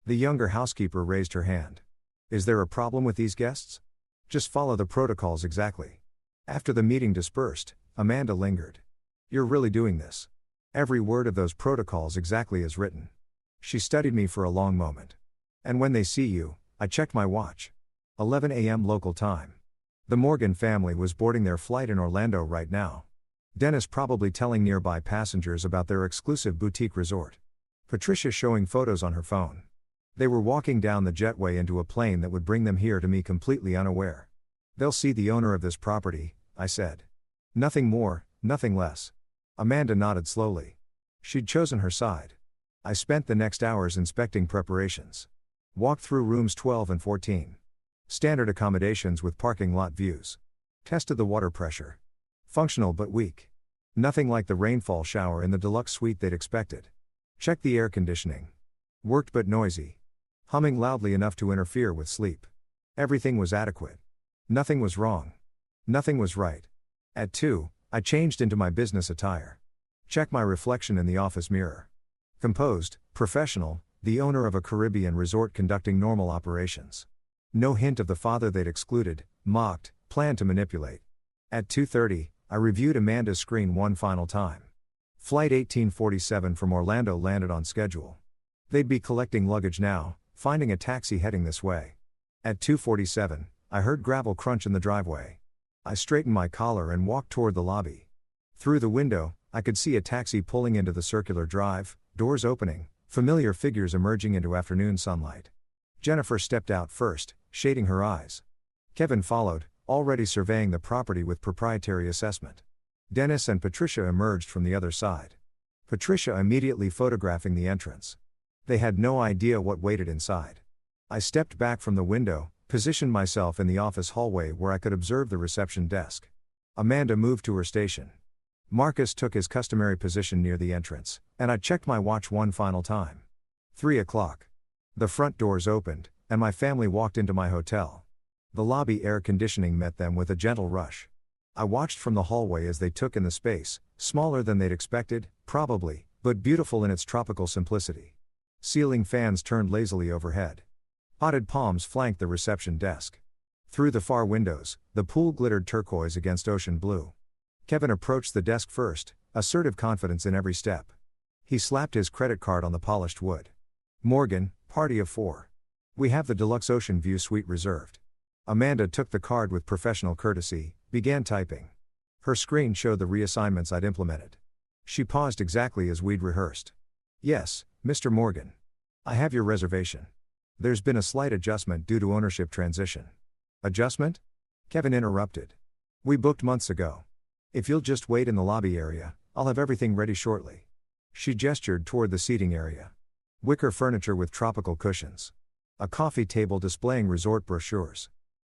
The younger housekeeper raised her hand. Is there a problem with these guests? Just follow the protocols exactly. After the meeting dispersed, Amanda lingered. You're really doing this. Every word of those protocols exactly as written. She studied me for a long moment. And when they see you, I checked my watch. 11 a.m. local time. The Morgan family was boarding their flight in Orlando right now. Dennis probably telling nearby passengers about their exclusive boutique resort. Patricia showing photos on her phone. They were walking down the jetway into a plane that would bring them here to me completely unaware. They'll see the owner of this property, I said. Nothing more, nothing less. Amanda nodded slowly. She'd chosen her side. I spent the next hours inspecting preparations. Walked through rooms 12 and 14. Standard accommodations with parking lot views. Tested the water pressure. Functional but weak. Nothing like the rainfall shower in the deluxe suite they'd expected. Checked the air conditioning. Worked but noisy. Humming loudly enough to interfere with sleep. Everything was adequate. Nothing was wrong. Nothing was right. At 2, I changed into my business attire. Checked my reflection in the office mirror. Composed, professional, the owner of a Caribbean resort conducting normal operations. No hint of the father they'd excluded, mocked, planned to manipulate. At 2:30, I reviewed Amanda's screen one final time. Flight 1847 from Orlando landed on schedule. They'd be collecting luggage now, finding a taxi heading this way. At 2:47, I heard gravel crunch in the driveway. I straightened my collar and walked toward the lobby. Through the window, I could see a taxi pulling into the circular drive, doors opening, familiar figures emerging into afternoon sunlight. Jennifer stepped out first, shading her eyes. Kevin followed, already surveying the property with proprietary assessment. Dennis and Patricia emerged from the other side. Patricia immediately photographing the entrance. They had no idea what waited inside. I stepped back from the window, positioned myself in the office hallway where I could observe the reception desk. Amanda moved to her station. Marcus took his customary position near the entrance, and I checked my watch one final time. 3 o'clock. The front doors opened, and my family walked into my hotel. The lobby air conditioning met them with a gentle rush. I watched from the hallway as they took in the space, smaller than they'd expected, probably, but beautiful in its tropical simplicity. Ceiling fans turned lazily overhead. Potted palms flanked the reception desk. Through the far windows, the pool glittered turquoise against ocean blue. Kevin approached the desk first, assertive confidence in every step. He slapped his credit card on the polished wood. Morgan, party of 4. We have the deluxe ocean view suite reserved. Amanda took the card with professional courtesy, began typing. Her screen showed the reassignments I'd implemented. She paused exactly as we'd rehearsed. Yes, Mr. Morgan. I have your reservation. There's been a slight adjustment due to ownership transition. Adjustment? Kevin interrupted. We booked months ago. If you'll just wait in the lobby area, I'll have everything ready shortly. She gestured toward the seating area. Wicker furniture with tropical cushions. A coffee table displaying resort brochures.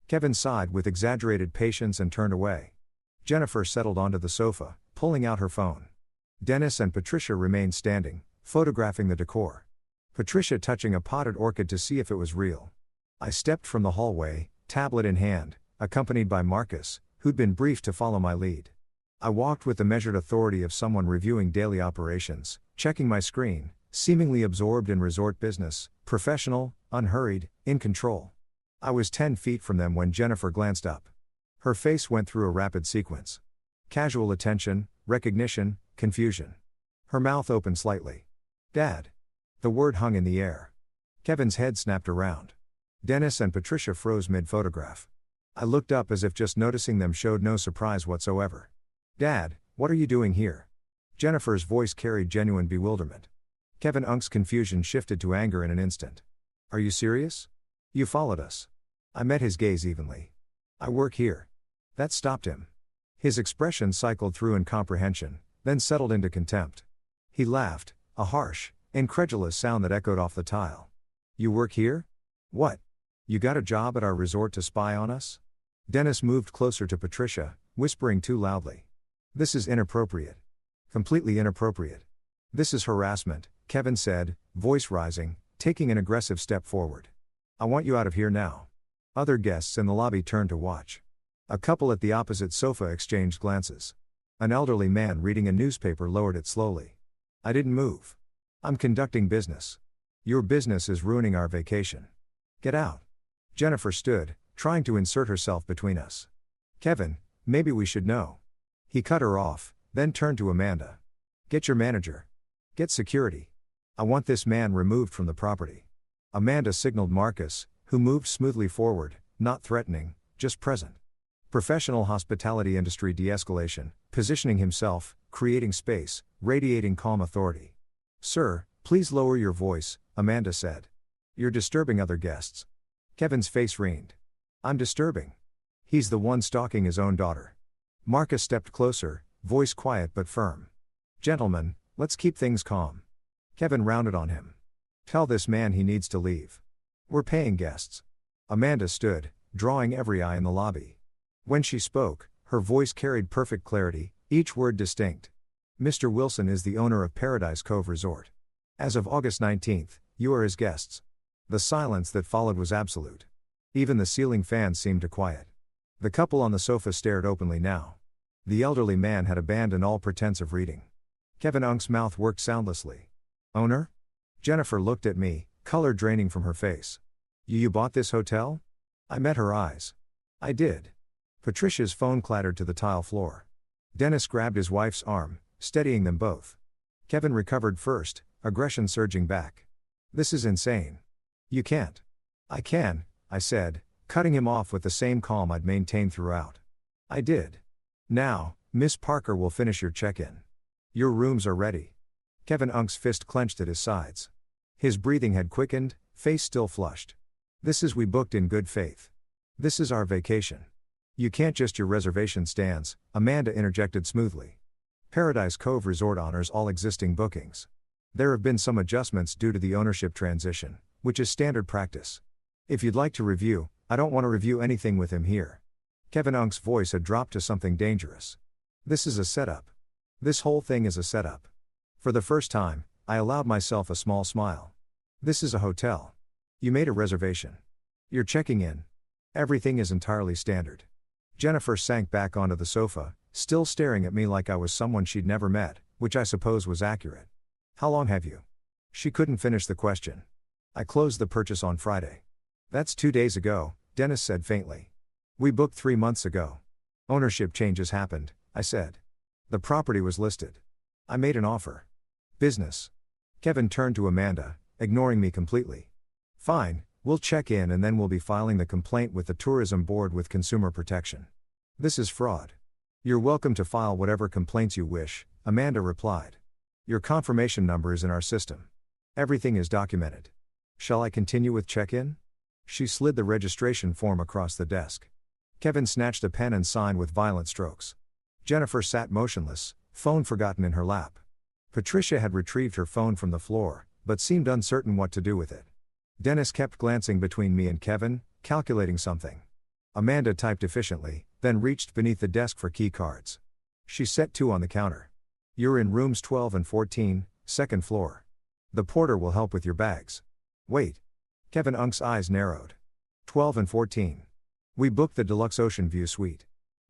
Kevin sighed with exaggerated patience and turned away. Jennifer settled onto the sofa, pulling out her phone. Dennis and Patricia remained standing, photographing the decor. Patricia touching a potted orchid to see if it was real. I stepped from the hallway, tablet in hand, accompanied by Marcus, who'd been briefed to follow my lead. I walked with the measured authority of someone reviewing daily operations, checking my screen, seemingly absorbed in resort business, professional, unhurried, in control. I was 10 feet from them when Jennifer glanced up. Her face went through a rapid sequence. Casual attention, recognition, confusion. Her mouth opened slightly. Dad. The word hung in the air. Kevin's head snapped around. Dennis and Patricia froze mid-photograph. I looked up as if just noticing them showed no surprise whatsoever. Dad, what are you doing here? Jennifer's voice carried genuine bewilderment. Kevin Unk's confusion shifted to anger in an instant. Are you serious? You followed us. I met his gaze evenly. I work here. That stopped him. His expression cycled through incomprehension, then settled into contempt. He laughed, a harsh, incredulous sound that echoed off the tile. You work here? What? You got a job at our resort to spy on us? Dennis moved closer to Patricia, whispering too loudly. This is inappropriate. Completely inappropriate. This is harassment, Kevin said, voice rising, taking an aggressive step forward. I want you out of here now. Other guests in the lobby turned to watch. A couple at the opposite sofa exchanged glances. An elderly man reading a newspaper lowered it slowly. I didn't move. I'm conducting business. Your business is ruining our vacation. Get out. Jennifer stood, trying to insert herself between us. Kevin, maybe we should know. He cut her off, then turned to Amanda. Get your manager. Get security. I want this man removed from the property. Amanda signaled Marcus, who moved smoothly forward, not threatening, just present. Professional hospitality industry de-escalation, positioning himself, creating space, radiating calm authority. Sir, please lower your voice, Amanda said. You're disturbing other guests. Kevin's face wrinkled. I'm disturbing. He's the one stalking his own daughter. Marcus stepped closer, voice quiet but firm. Gentlemen, let's keep things calm. Kevin rounded on him. Tell this man he needs to leave. We're paying guests. Amanda stood, drawing every eye in the lobby. When she spoke, her voice carried perfect clarity, each word distinct. Mr. Wilson is the owner of Paradise Cove Resort. As of August 19th, you are his guests. The silence that followed was absolute. Even the ceiling fan seemed to quiet. The couple on the sofa stared openly now. The elderly man had abandoned all pretense of reading. Kevin Unk's mouth worked soundlessly. Owner? Jennifer looked at me, color draining from her face. You bought this hotel? I met her eyes. I did. Patricia's phone clattered to the tile floor. Dennis grabbed his wife's arm, steadying them both. Kevin recovered first, aggression surging back. This is insane. You can't. I can, I said, cutting him off with the same calm I'd maintained throughout. I did. Now, Miss Parker will finish your check-in. Your rooms are ready. Kevin Unk's fist clenched at his sides. His breathing had quickened, face still flushed. This is we booked in good faith. This is our vacation. You can't just your reservation stands, Amanda interjected smoothly. Paradise Cove Resort honors all existing bookings. There have been some adjustments due to the ownership transition, which is standard practice. If you'd like to review, I don't want to review anything with him here. Kevin Unk's voice had dropped to something dangerous. This is a setup. This whole thing is a setup. For the first time, I allowed myself a small smile. This is a hotel. You made a reservation. You're checking in. Everything is entirely standard. Jennifer sank back onto the sofa, still staring at me like I was someone she'd never met, which I suppose was accurate. How long have you? She couldn't finish the question. I closed the purchase on Friday. That's 2 days ago, Dennis said faintly. We booked 3 months ago. Ownership changes happened, I said. The property was listed. I made an offer. Business. Kevin turned to Amanda, ignoring me completely. Fine, we'll check in and then we'll be filing the complaint with the tourism board with consumer protection. This is fraud. You're welcome to file whatever complaints you wish, Amanda replied. Your confirmation number is in our system. Everything is documented. Shall I continue with check-in? She slid the registration form across the desk. Kevin snatched a pen and signed with violent strokes. Jennifer sat motionless, phone forgotten in her lap. Patricia had retrieved her phone from the floor, but seemed uncertain what to do with it. Dennis kept glancing between me and Kevin, calculating something. Amanda typed efficiently, then reached beneath the desk for key cards. She set 2 on the counter. You're in rooms 12 and 14, second floor. The porter will help with your bags. Wait. Kevin Unk's eyes narrowed. 12 and 14. We booked the deluxe ocean view suite.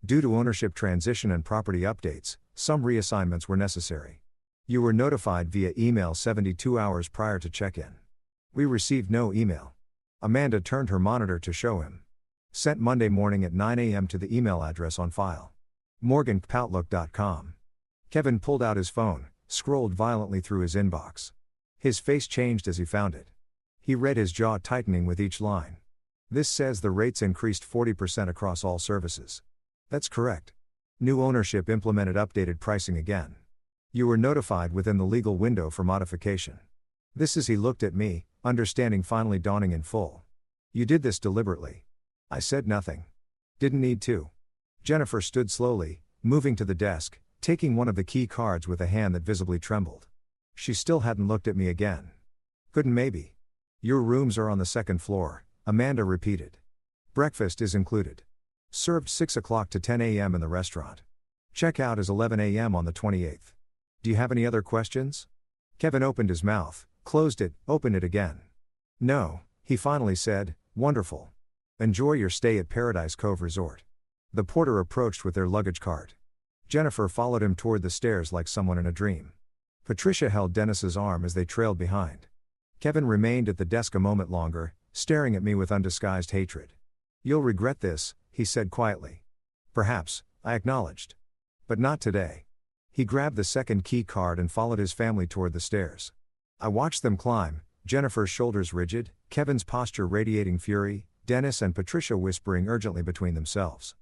Due to ownership transition and property updates, some reassignments were necessary. You were notified via email 72 hours prior to check-in. We received no email. Amanda turned her monitor to show him. Sent Monday morning at 9 a.m. to the email address on file. morgan@outlook.com. Kevin pulled out his phone, scrolled violently through his inbox. His face changed as he found it. He read, his jaw tightening with each line. This says the rates increased 40% across all services. That's correct. New ownership implemented updated pricing again. You were notified within the legal window for modification. This is, he looked at me, understanding finally dawning in full. You did this deliberately. I said nothing. Didn't need to. Jennifer stood slowly, moving to the desk, taking one of the key cards with a hand that visibly trembled. She still hadn't looked at me again. Couldn't maybe. Your rooms are on the second floor, Amanda repeated. Breakfast is included. Served 6 o'clock to 10 a.m. in the restaurant. Checkout is 11 a.m. on the 28th. Do you have any other questions? Kevin opened his mouth, closed it, opened it again. No, he finally said, wonderful. Enjoy your stay at Paradise Cove Resort. The porter approached with their luggage cart. Jennifer followed him toward the stairs like someone in a dream. Patricia held Dennis's arm as they trailed behind. Kevin remained at the desk a moment longer, staring at me with undisguised hatred. You'll regret this, he said quietly. Perhaps, I acknowledged. But not today. He grabbed the second key card and followed his family toward the stairs. I watched them climb, Jennifer's shoulders rigid, Kevin's posture radiating fury, Dennis and Patricia whispering urgently between themselves.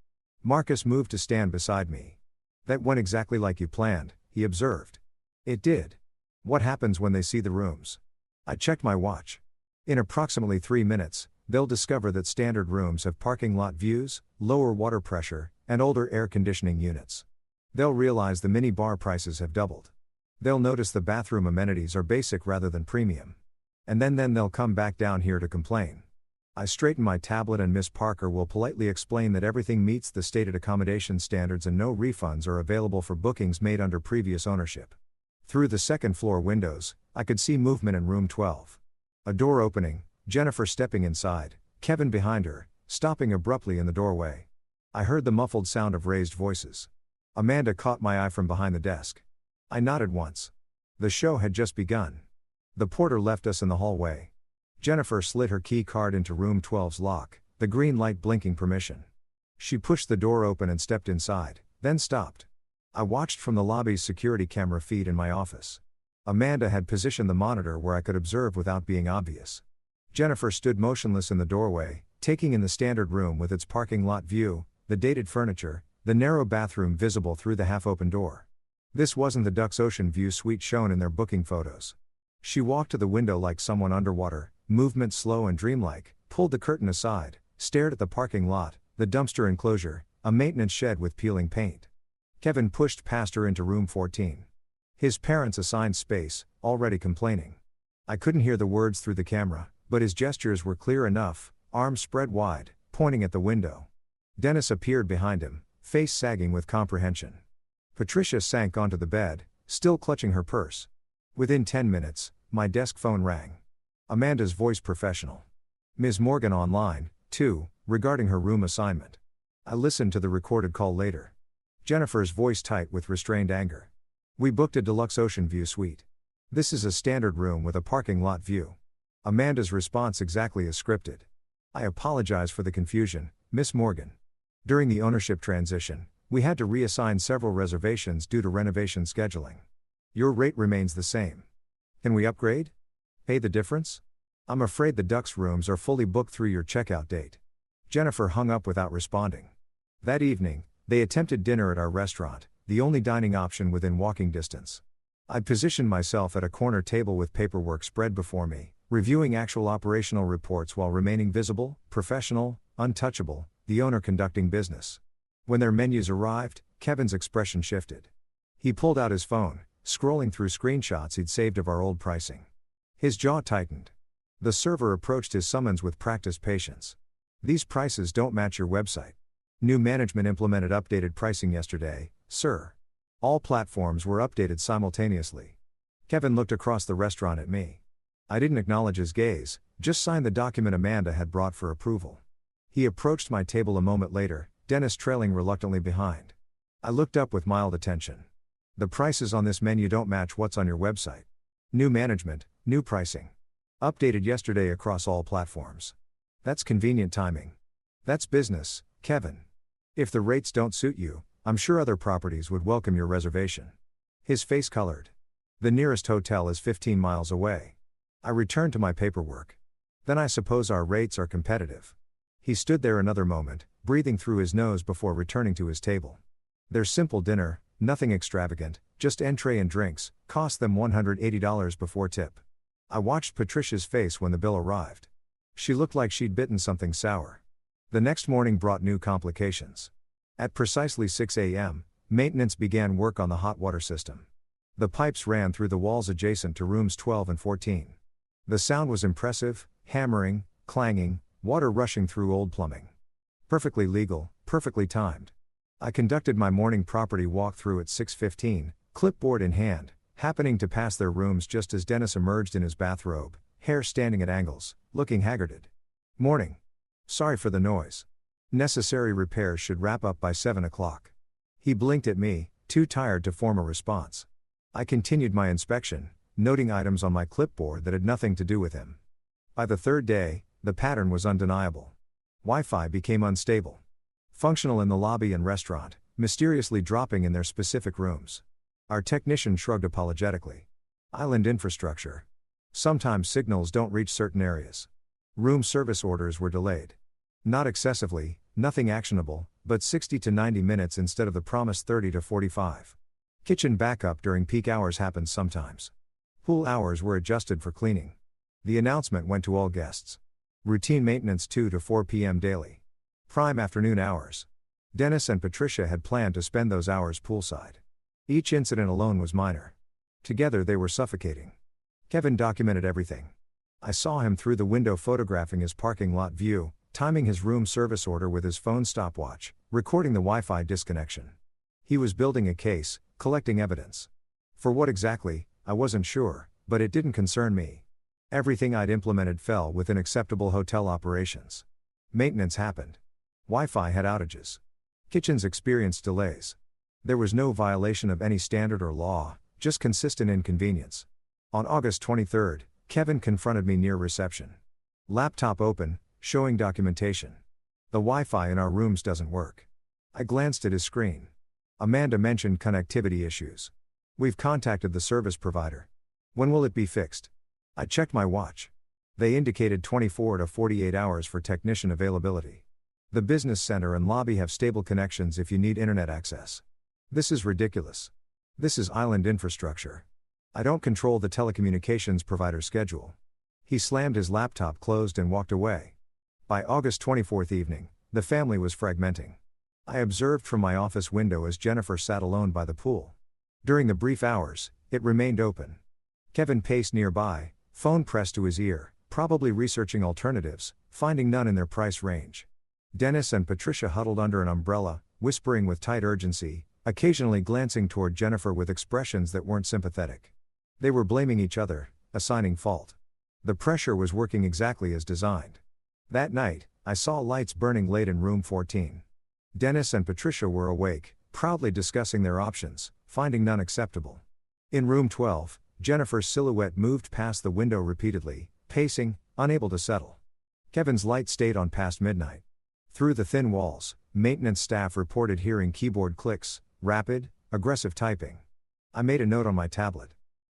Marcus moved to stand beside me. That went exactly like you planned, he observed. It did. What happens when they see the rooms? I checked my watch. In approximately 3 minutes, they'll discover that standard rooms have parking lot views, lower water pressure, and older air conditioning units. They'll realize the mini bar prices have doubled. They'll notice the bathroom amenities are basic rather than premium. And then they'll come back down here to complain. I straighten my tablet and Miss Parker will politely explain that everything meets the stated accommodation standards and no refunds are available for bookings made under previous ownership. Through the second floor windows, I could see movement in room 12. A door opening, Jennifer stepping inside, Kevin behind her, stopping abruptly in the doorway. I heard the muffled sound of raised voices. Amanda caught my eye from behind the desk. I nodded once. The show had just begun. The porter left us in the hallway. Jennifer slid her key card into room 12's lock, the green light blinking permission. She pushed the door open and stepped inside, then stopped. I watched from the lobby's security camera feed in my office. Amanda had positioned the monitor where I could observe without being obvious. Jennifer stood motionless in the doorway, taking in the standard room with its parking lot view, the dated furniture, the narrow bathroom visible through the half-open door. This wasn't the Ducks Ocean View suite shown in their booking photos. She walked to the window like someone underwater, movement slow and dreamlike, pulled the curtain aside, stared at the parking lot, the dumpster enclosure, a maintenance shed with peeling paint. Kevin pushed past her into room 14. His parents assigned space, already complaining. I couldn't hear the words through the camera, but his gestures were clear enough, arms spread wide, pointing at the window. Dennis appeared behind him, face sagging with comprehension. Patricia sank onto the bed, still clutching her purse. Within 10 minutes, my desk phone rang. Amanda's voice professional. Ms. Morgan online, too, regarding her room assignment. I listened to the recorded call later. Jennifer's voice tight with restrained anger. We booked a deluxe ocean view suite. This is a standard room with a parking lot view. Amanda's response exactly as scripted. I apologize for the confusion, Miss Morgan. During the ownership transition, we had to reassign several reservations due to renovation scheduling. Your rate remains the same. Can we upgrade? Pay the difference? I'm afraid the Ducks rooms are fully booked through your checkout date. Jennifer hung up without responding. That evening, they attempted dinner at our restaurant, the only dining option within walking distance. I'd positioned myself at a corner table with paperwork spread before me, reviewing actual operational reports while remaining visible, professional, untouchable, the owner conducting business. When their menus arrived, Kevin's expression shifted. He pulled out his phone, scrolling through screenshots he'd saved of our old pricing. His jaw tightened. The server approached his summons with practiced patience. These prices don't match your website. New management implemented updated pricing yesterday, sir. All platforms were updated simultaneously. Kevin looked across the restaurant at me. I didn't acknowledge his gaze, just signed the document Amanda had brought for approval. He approached my table a moment later, Dennis trailing reluctantly behind. I looked up with mild attention. The prices on this menu don't match what's on your website. New management, new pricing. Updated yesterday across all platforms. That's convenient timing. That's business, Kevin. If the rates don't suit you, I'm sure other properties would welcome your reservation. His face colored. The nearest hotel is 15 miles away. I returned to my paperwork. Then I suppose our rates are competitive. He stood there another moment, breathing through his nose before returning to his table. Their simple dinner, nothing extravagant, just entree and drinks, cost them $180 before tip. I watched Patricia's face when the bill arrived. She looked like she'd bitten something sour. The next morning brought new complications. At precisely 6 a.m., maintenance began work on the hot water system. The pipes ran through the walls adjacent to rooms 12 and 14. The sound was impressive, hammering, clanging, water rushing through old plumbing. Perfectly legal, perfectly timed. I conducted my morning property walkthrough at 6:15, clipboard in hand, happening to pass their rooms just as Dennis emerged in his bathrobe, hair standing at angles, looking haggarded. Morning. Sorry for the noise. Necessary repairs should wrap up by 7 o'clock. He blinked at me, too tired to form a response. I continued my inspection, noting items on my clipboard that had nothing to do with him. By the third day, the pattern was undeniable. Wi-Fi became unstable. Functional in the lobby and restaurant, mysteriously dropping in their specific rooms. Our technician shrugged apologetically. Island infrastructure. Sometimes signals don't reach certain areas. Room service orders were delayed. Not excessively, nothing actionable, but 60 to 90 minutes instead of the promised 30 to 45. Kitchen backup during peak hours happens sometimes. Pool hours were adjusted for cleaning. The announcement went to all guests. Routine maintenance 2 to 4 p.m. daily. Prime afternoon hours. Dennis and Patricia had planned to spend those hours poolside. Each incident alone was minor. Together they were suffocating. Kevin documented everything. I saw him through the window photographing his parking lot view, timing his room service order with his phone stopwatch, recording the Wi-Fi disconnection. He was building a case, collecting evidence. For what exactly, I wasn't sure, but it didn't concern me. Everything I'd implemented fell within acceptable hotel operations. Maintenance happened. Wi-Fi had outages. Kitchens experienced delays. There was no violation of any standard or law, just consistent inconvenience. On August 23, Kevin confronted me near reception. Laptop open, showing documentation. The Wi-Fi in our rooms doesn't work. I glanced at his screen. Amanda mentioned connectivity issues. We've contacted the service provider. When will it be fixed? I checked my watch. They indicated 24 to 48 hours for technician availability. The business center and lobby have stable connections if you need internet access. This is ridiculous. This is island infrastructure. I don't control the telecommunications provider's schedule. He slammed his laptop closed and walked away. By August 24th evening, the family was fragmenting. I observed from my office window as Jennifer sat alone by the pool. During the brief hours, it remained open. Kevin paced nearby, phone pressed to his ear, probably researching alternatives, finding none in their price range. Dennis and Patricia huddled under an umbrella, whispering with tight urgency, occasionally glancing toward Jennifer with expressions that weren't sympathetic. They were blaming each other, assigning fault. The pressure was working exactly as designed. That night, I saw lights burning late in room 14. Dennis and Patricia were awake, proudly discussing their options, finding none acceptable. In room 12, Jennifer's silhouette moved past the window repeatedly, pacing, unable to settle. Kevin's light stayed on past midnight. Through the thin walls, maintenance staff reported hearing keyboard clicks, rapid, aggressive typing. I made a note on my tablet.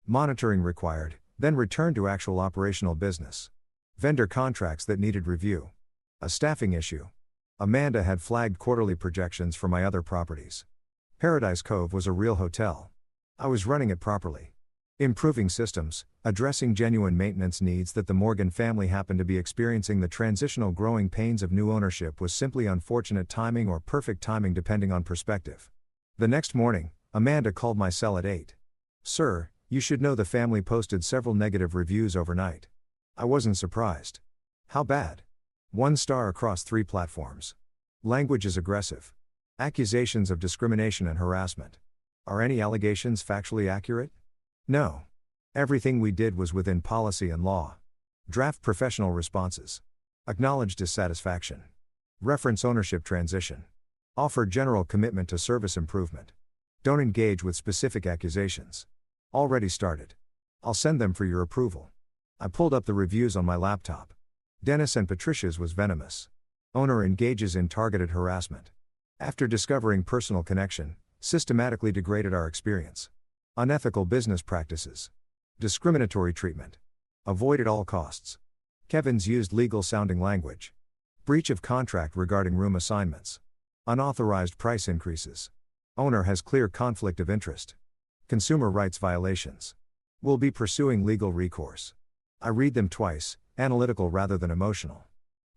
Monitoring required, then returned to actual operational business. Vendor contracts that needed review. A staffing issue. Amanda had flagged quarterly projections for my other properties. Paradise Cove was a real hotel. I was running it properly. Improving systems, addressing genuine maintenance needs that the Morgan family happened to be experiencing. The transitional growing pains of new ownership was simply unfortunate timing or perfect timing depending on perspective. The next morning, Amanda called my cell at 8. "Sir, you should know the family posted several negative reviews overnight." I wasn't surprised. How bad? 1 star across 3 platforms. Language is aggressive. Accusations of discrimination and harassment. Are any allegations factually accurate? No. Everything we did was within policy and law. Draft professional responses. Acknowledge dissatisfaction. Reference ownership transition. Offer general commitment to service improvement. Don't engage with specific accusations. Already started. I'll send them for your approval. I pulled up the reviews on my laptop. Dennis and Patricia's was venomous. Owner engages in targeted harassment. After discovering personal connection, systematically degraded our experience. Unethical business practices. Discriminatory treatment. Avoid at all costs. Kevin's used legal-sounding language. Breach of contract regarding room assignments. Unauthorized price increases. Owner has clear conflict of interest. Consumer rights violations. Will be pursuing legal recourse. I read them twice, analytical rather than emotional.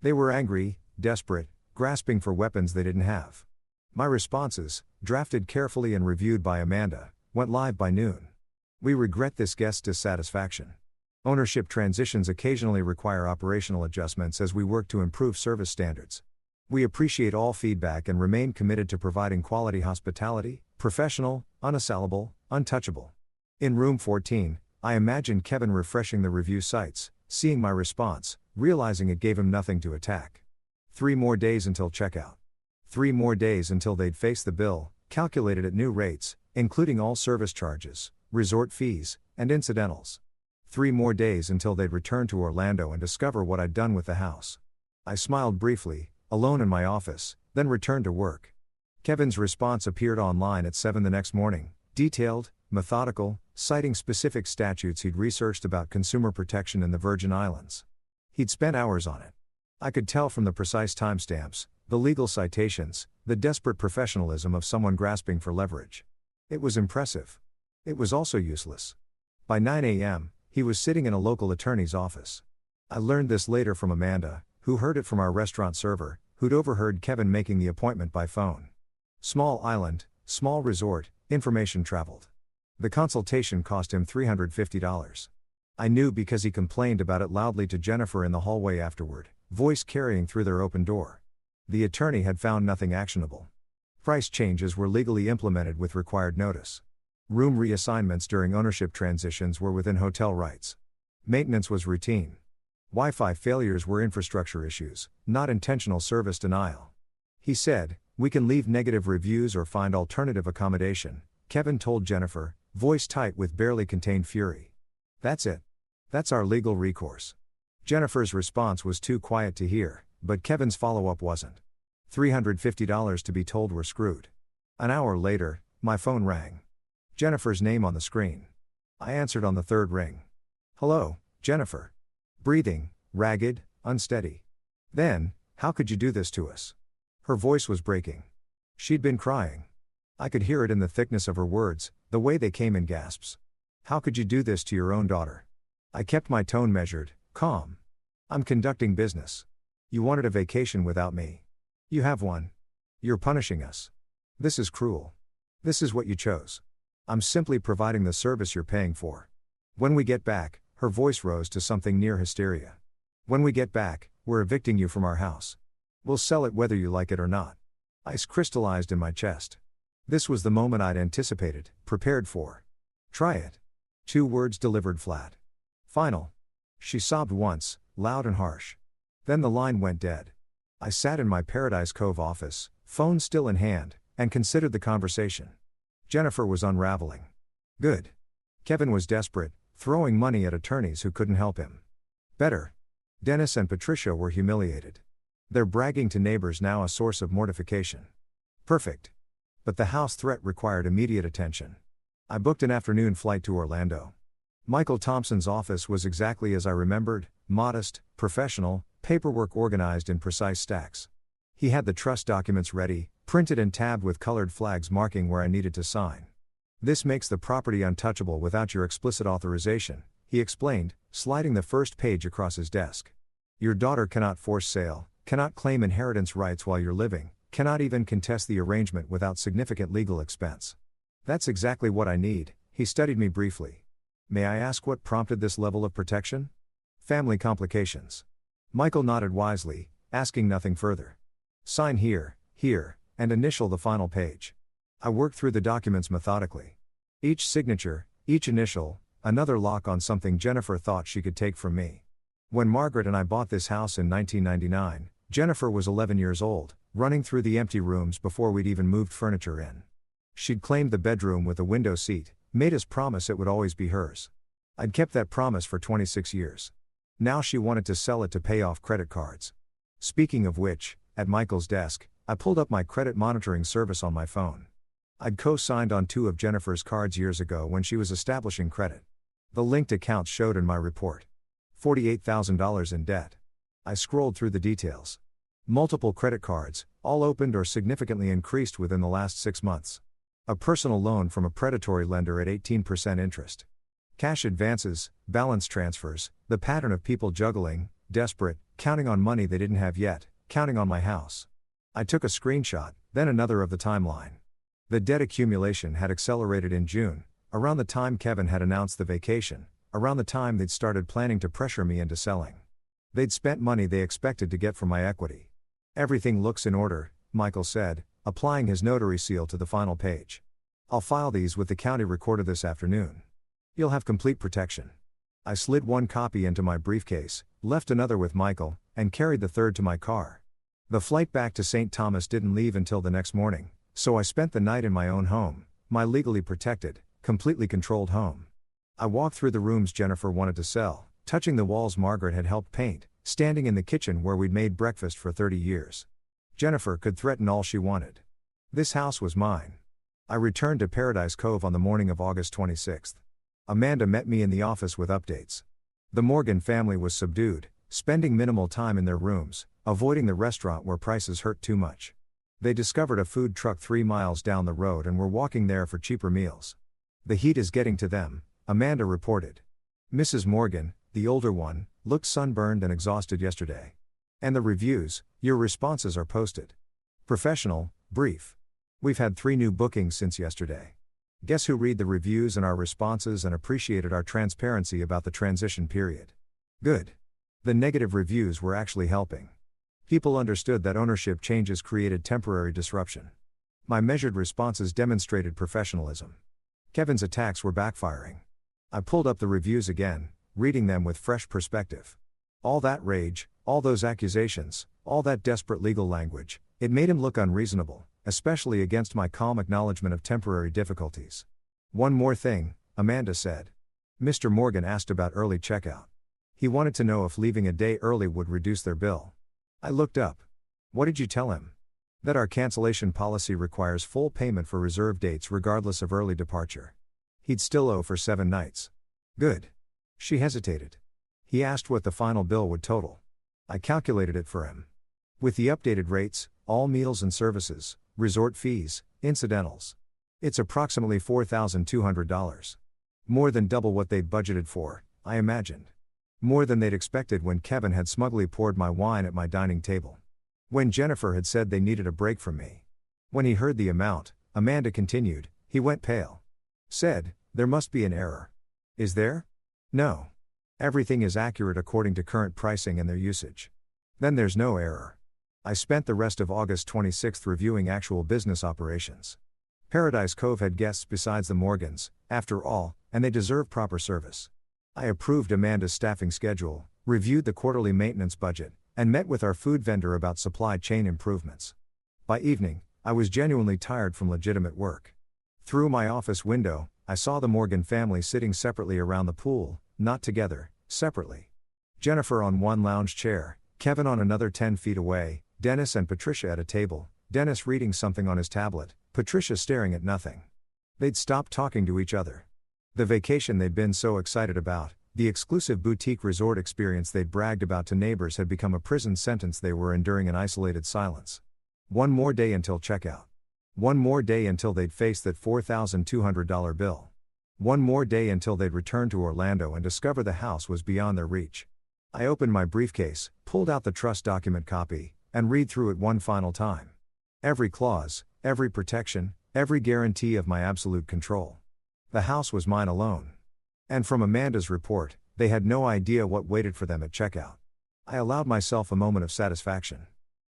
They were angry, desperate, grasping for weapons they didn't have. My responses, drafted carefully and reviewed by Amanda, went live by noon. We regret this guest's dissatisfaction. Ownership transitions occasionally require operational adjustments as we work to improve service standards. We appreciate all feedback and remain committed to providing quality hospitality, professional, unassailable, untouchable. In room 14, I imagined Kevin refreshing the review sites, seeing my response, realizing it gave him nothing to attack. 3 more days until checkout. 3 more days until they'd face the bill, calculated at new rates, including all service charges, resort fees, and incidentals. 3 more days until they'd return to Orlando and discover what I'd done with the house. I smiled briefly, alone in my office, then returned to work. Kevin's response appeared online at 7 the next morning, detailed, methodical, citing specific statutes he'd researched about consumer protection in the Virgin Islands. He'd spent hours on it. I could tell from the precise timestamps, the legal citations, the desperate professionalism of someone grasping for leverage. It was impressive. It was also useless. By 9 a.m., he was sitting in a local attorney's office. I learned this later from Amanda, who heard it from our restaurant server, who'd overheard Kevin making the appointment by phone. Small island, small resort, information traveled. The consultation cost him $350. I knew because he complained about it loudly to Jennifer in the hallway afterward, voice carrying through their open door. The attorney had found nothing actionable. Price changes were legally implemented with required notice. Room reassignments during ownership transitions were within hotel rights. Maintenance was routine. Wi-Fi failures were infrastructure issues, not intentional service denial. He said, "We can leave negative reviews or find alternative accommodation," Kevin told Jennifer, voice tight with barely contained fury. "That's it. That's our legal recourse." Jennifer's response was too quiet to hear, but Kevin's follow-up wasn't. $350 to be told we're screwed. An hour later, my phone rang. Jennifer's name on the screen. I answered on the 3rd ring. "Hello, Jennifer." Breathing, ragged, unsteady. Then, "How could you do this to us?" Her voice was breaking. She'd been crying. I could hear it in the thickness of her words, the way they came in gasps. "How could you do this to your own daughter?" I kept my tone measured, calm. "I'm conducting business. You wanted a vacation without me. You have one. You're punishing us. This is cruel. This is what you chose. I'm simply providing the service you're paying for. When we get back," her voice rose to something near hysteria. "When we get back, we're evicting you from our house. We'll sell it whether you like it or not." Ice crystallized in my chest. This was the moment I'd anticipated, prepared for. "Try it." 2 words delivered flat. "Final." She sobbed once, loud and harsh. Then the line went dead. I sat in my Paradise Cove office, phone still in hand, and considered the conversation. Jennifer was unraveling. Good. Kevin was desperate, throwing money at attorneys who couldn't help him. Better. Dennis and Patricia were humiliated. Their bragging to neighbors now a source of mortification. Perfect. But the house threat required immediate attention. I booked an afternoon flight to Orlando. Michael Thompson's office was exactly as I remembered, modest, professional, paperwork organized in precise stacks. He had the trust documents ready, printed and tabbed with colored flags marking where I needed to sign. "This makes the property untouchable without your explicit authorization," he explained, sliding the first page across his desk. "Your daughter cannot force sale, cannot claim inheritance rights while you're living, cannot even contest the arrangement without significant legal expense." "That's exactly what I need," he studied me briefly. "May I ask what prompted this level of protection?" "Family complications." Michael nodded wisely, asking nothing further. "Sign here, here, and initial the final page." I worked through the documents methodically. Each signature, each initial, another lock on something Jennifer thought she could take from me. When Margaret and I bought this house in 1999, Jennifer was 11 years old, running through the empty rooms before we'd even moved furniture in. She'd claimed the bedroom with a window seat, made us promise it would always be hers. I'd kept that promise for 26 years. Now she wanted to sell it to pay off credit cards. Speaking of which, at Michael's desk, I pulled up my credit monitoring service on my phone. I'd co-signed on 2 of Jennifer's cards years ago when she was establishing credit. The linked accounts showed in my report $48,000 in debt. I scrolled through the details. Multiple credit cards, all opened or significantly increased within the last 6 months. A personal loan from a predatory lender at 18% interest. Cash advances, balance transfers, the pattern of people juggling, desperate, counting on money they didn't have yet, counting on my house. I took a screenshot, then another of the timeline. The debt accumulation had accelerated in June, around the time Kevin had announced the vacation, around the time they'd started planning to pressure me into selling. They'd spent money they expected to get from my equity. Everything looks in order, Michael said, applying his notary seal to the final page. I'll file these with the county recorder this afternoon. You'll have complete protection. I slid one copy into my briefcase, left another with Michael, and carried the third to my car. The flight back to St. Thomas didn't leave until the next morning, so I spent the night in my own home, my legally protected, completely controlled home. I walked through the rooms Jennifer wanted to sell, touching the walls Margaret had helped paint, standing in the kitchen where we'd made breakfast for 30 years. Jennifer could threaten all she wanted. This house was mine. I returned to Paradise Cove on the morning of August 26. Amanda met me in the office with updates. The Morgan family was subdued, spending minimal time in their rooms, avoiding the restaurant where prices hurt too much. They discovered a food truck 3 miles down the road and were walking there for cheaper meals. The heat is getting to them, Amanda reported. Mrs. Morgan, the older one, looked sunburned and exhausted yesterday. And the reviews, your responses are posted. Professional, brief. We've had 3 new bookings since yesterday. Guess who read the reviews and our responses and appreciated our transparency about the transition period? Good. The negative reviews were actually helping. People understood that ownership changes created temporary disruption. My measured responses demonstrated professionalism. Kevin's attacks were backfiring. I pulled up the reviews again, reading them with fresh perspective. All that rage, all those accusations, all that desperate legal language, it made him look unreasonable, especially against my calm acknowledgement of temporary difficulties. One more thing, Amanda said. Mr. Morgan asked about early checkout. He wanted to know if leaving a day early would reduce their bill. I looked up. What did you tell him? That our cancellation policy requires full payment for reserve dates regardless of early departure. He'd still owe for 7 nights. Good. She hesitated. He asked what the final bill would total. I calculated it for him. With the updated rates, all meals and services, resort fees, incidentals. It's approximately $4,200. More than double what they'd budgeted for, I imagined. More than they'd expected when Kevin had smugly poured my wine at my dining table. When Jennifer had said they needed a break from me. When he heard the amount, Amanda continued, he went pale. Said, there must be an error. Is there? No. Everything is accurate according to current pricing and their usage. Then there's no error. I spent the rest of August 26 reviewing actual business operations. Paradise Cove had guests besides the Morgans, after all, and they deserve proper service. I approved Amanda's staffing schedule, reviewed the quarterly maintenance budget, and met with our food vendor about supply chain improvements. By evening, I was genuinely tired from legitimate work. Through my office window, I saw the Morgan family sitting separately around the pool, not together, separately. Jennifer on one lounge chair, Kevin on another 10 feet away, Dennis and Patricia at a table, Dennis reading something on his tablet, Patricia staring at nothing. They'd stopped talking to each other. The vacation they'd been so excited about, the exclusive boutique resort experience they'd bragged about to neighbors had become a prison sentence they were enduring in isolated silence. One more day until checkout. One more day until they'd face that $4,200 bill. One more day until they'd return to Orlando and discover the house was beyond their reach. I opened my briefcase, pulled out the trust document copy, and read through it one final time. Every clause, every protection, every guarantee of my absolute control. The house was mine alone. And from Amanda's report, they had no idea what waited for them at checkout. I allowed myself a moment of satisfaction.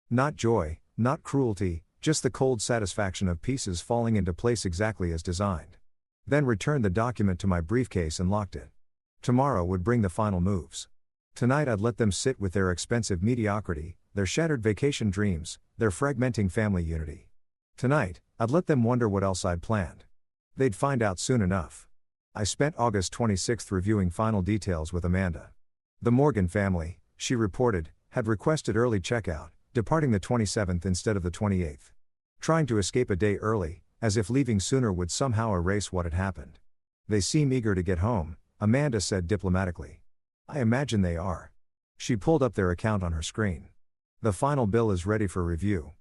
Not joy, not cruelty, just the cold satisfaction of pieces falling into place exactly as designed. Then returned the document to my briefcase and locked it. Tomorrow would bring the final moves. Tonight I'd let them sit with their expensive mediocrity, their shattered vacation dreams, their fragmenting family unity. Tonight, I'd let them wonder what else I'd planned. They'd find out soon enough. I spent August 26 reviewing final details with Amanda. The Morgan family, she reported, had requested early checkout, departing the 27th instead of the 28th. Trying to escape a day early, as if leaving sooner would somehow erase what had happened. They seem eager to get home, Amanda said diplomatically. I imagine they are. She pulled up their account on her screen. The final bill is ready for review.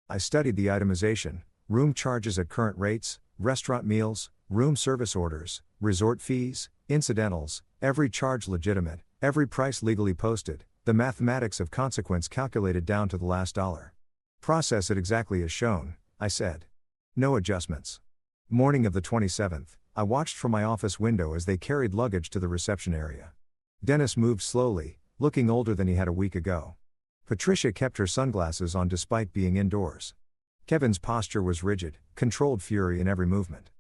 I studied the itemization, room charges at current rates, restaurant meals, room service orders, resort fees, incidentals, every charge legitimate, every price legally posted, the mathematics of consequence calculated down to the last dollar. Process it exactly as shown, I said. No adjustments. Morning of the 27th, I watched from my office window as they carried luggage to the reception area. Dennis moved slowly, looking older than he had a week ago. Patricia kept her sunglasses on despite being indoors. Kevin's posture was rigid, controlled fury in every movement.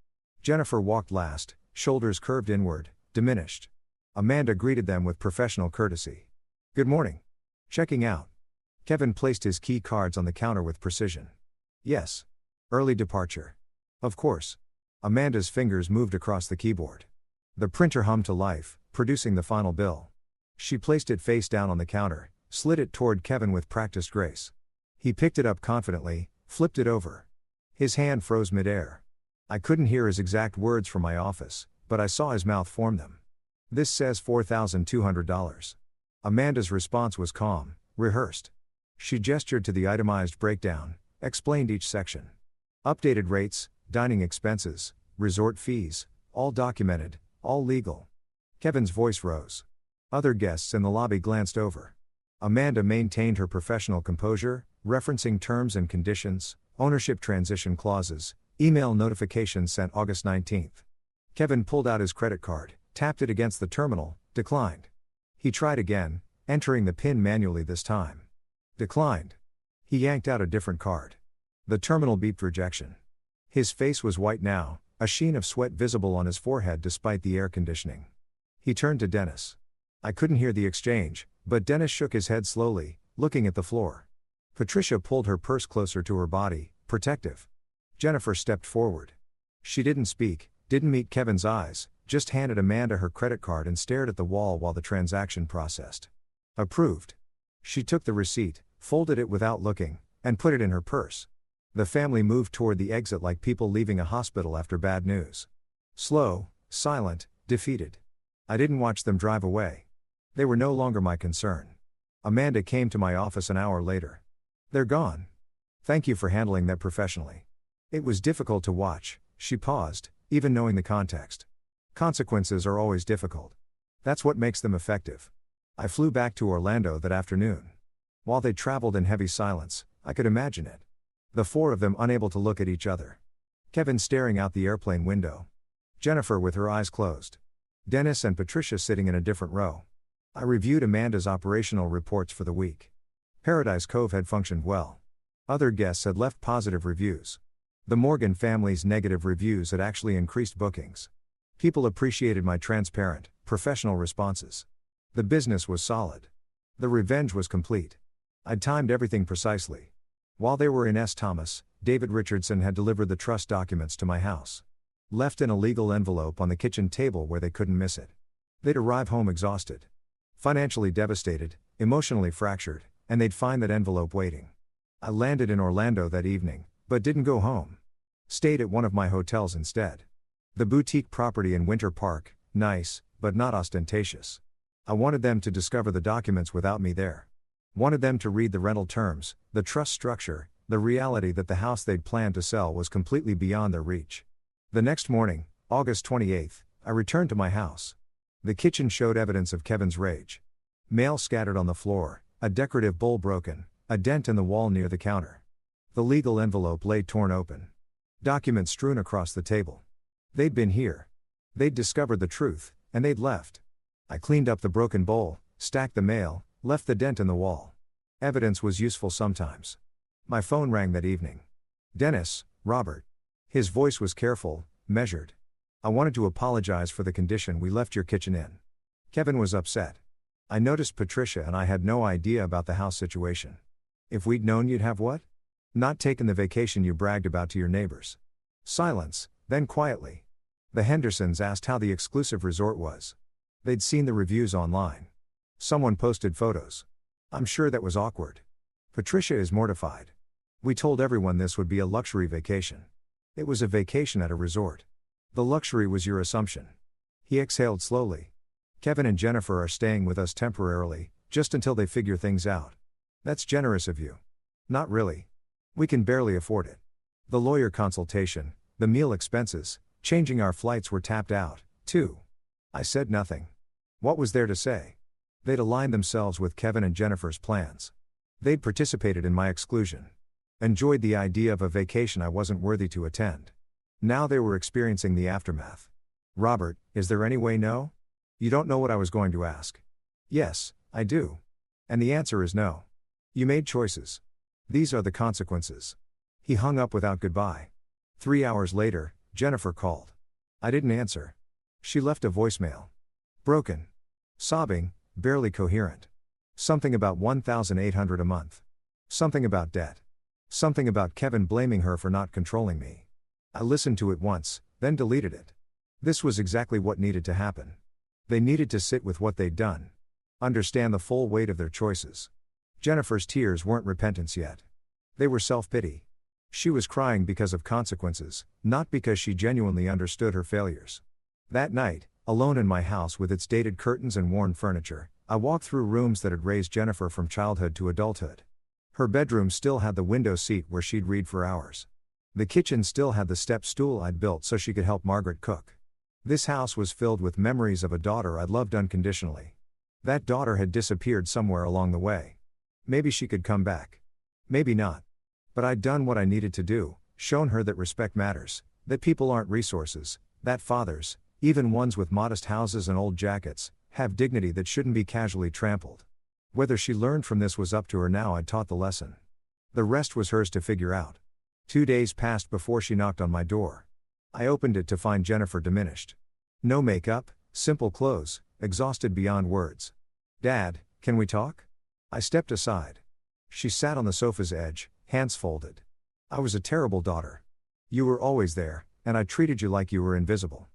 Jennifer walked last, shoulders curved inward, diminished. Amanda greeted them with professional courtesy. Good morning. Checking out. Kevin placed his key cards on the counter with precision. Yes. Early departure. Of course. Amanda's fingers moved across the keyboard. The printer hummed to life, producing the final bill. She placed it face down on the counter, slid it toward Kevin with practiced grace. He picked it up confidently, flipped it over. His hand froze midair. I couldn't hear his exact words from my office, but I saw his mouth form them. This says $4,200. Amanda's response was calm, rehearsed. She gestured to the itemized breakdown, explained each section. Updated rates, dining expenses, resort fees, all documented, all legal. Kevin's voice rose. Other guests in the lobby glanced over. Amanda maintained her professional composure, referencing terms and conditions, ownership transition clauses, email notifications sent August 19th. Kevin pulled out his credit card, tapped it against the terminal, declined. He tried again, entering the PIN manually this time. Declined. He yanked out a different card. The terminal beeped rejection. His face was white now, a sheen of sweat visible on his forehead despite the air conditioning. He turned to Dennis. I couldn't hear the exchange, but Dennis shook his head slowly, looking at the floor. Patricia pulled her purse closer to her body, protective. Jennifer stepped forward. She didn't speak, didn't meet Kevin's eyes, just handed Amanda her credit card and stared at the wall while the transaction processed. Approved. She took the receipt, folded it without looking, and put it in her purse. The family moved toward the exit like people leaving a hospital after bad news. Slow, silent, defeated. I didn't watch them drive away. They were no longer my concern. Amanda came to my office an hour later. They're gone. Thank you for handling that professionally. It was difficult to watch, she paused, even knowing the context. Consequences are always difficult. That's what makes them effective. I flew back to Orlando that afternoon. While they traveled in heavy silence, I could imagine it. The four of them unable to look at each other. Kevin staring out the airplane window. Jennifer with her eyes closed. Dennis and Patricia sitting in a different row. I reviewed Amanda's operational reports for the week. Paradise Cove had functioned well. Other guests had left positive reviews. The Morgan family's negative reviews had actually increased bookings. People appreciated my transparent, professional responses. The business was solid. The revenge was complete. I'd timed everything precisely. While they were in S. Thomas, David Richardson had delivered the trust documents to my house. Left in a legal envelope on the kitchen table where they couldn't miss it. They'd arrive home exhausted. Financially devastated, emotionally fractured, and they'd find that envelope waiting. I landed in Orlando that evening, but didn't go home. Stayed at one of my hotels instead. The boutique property in Winter Park, nice, but not ostentatious. I wanted them to discover the documents without me there. Wanted them to read the rental terms, the trust structure, the reality that the house they'd planned to sell was completely beyond their reach. The next morning, August 28th, I returned to my house. The kitchen showed evidence of Kevin's rage. Mail scattered on the floor, a decorative bowl broken, a dent in the wall near the counter. The legal envelope lay torn open. Documents strewn across the table. They'd been here. They'd discovered the truth, and they'd left. I cleaned up the broken bowl, stacked the mail, left the dent in the wall. Evidence was useful sometimes. My phone rang that evening. Dennis, Robert. His voice was careful, measured. I wanted to apologize for the condition we left your kitchen in. Kevin was upset. I noticed Patricia and I had no idea about the house situation. If we'd known you'd have what? Not taken the vacation you bragged about to your neighbors. Silence, then quietly. The Hendersons asked how the exclusive resort was. They'd seen the reviews online. Someone posted photos. I'm sure that was awkward. Patricia is mortified. We told everyone this would be a luxury vacation. It was a vacation at a resort. The luxury was your assumption. He exhaled slowly. Kevin and Jennifer are staying with us temporarily, just until they figure things out. That's generous of you. Not really. We can barely afford it. The lawyer consultation, the meal expenses, changing our flights were tapped out, too. I said nothing. What was there to say? They'd aligned themselves with Kevin and Jennifer's plans. They'd participated in my exclusion. Enjoyed the idea of a vacation I wasn't worthy to attend. Now they were experiencing the aftermath. Robert, is there any way no? You don't know what I was going to ask. Yes, I do. And the answer is no. You made choices. These are the consequences. He hung up without goodbye. 3 hours later, Jennifer called. I didn't answer. She left a voicemail. Broken. Sobbing, barely coherent. Something about $1,800 a month. Something about debt. Something about Kevin blaming her for not controlling me. I listened to it once, then deleted it. This was exactly what needed to happen. They needed to sit with what they'd done. Understand the full weight of their choices. Jennifer's tears weren't repentance yet. They were self-pity. She was crying because of consequences, not because she genuinely understood her failures. That night, alone in my house with its dated curtains and worn furniture, I walked through rooms that had raised Jennifer from childhood to adulthood. Her bedroom still had the window seat where she'd read for hours. The kitchen still had the step stool I'd built so she could help Margaret cook. This house was filled with memories of a daughter I'd loved unconditionally. That daughter had disappeared somewhere along the way. Maybe she could come back. Maybe not. But I'd done what I needed to do, shown her that respect matters, that people aren't resources, that fathers, even ones with modest houses and old jackets, have dignity that shouldn't be casually trampled. Whether she learned from this was up to her now. I'd taught the lesson. The rest was hers to figure out. 2 days passed before she knocked on my door. I opened it to find Jennifer diminished. No makeup, simple clothes, exhausted beyond words. Dad, can we talk? I stepped aside. She sat on the sofa's edge, hands folded. I was a terrible daughter. You were always there, and I treated you like you were invisible.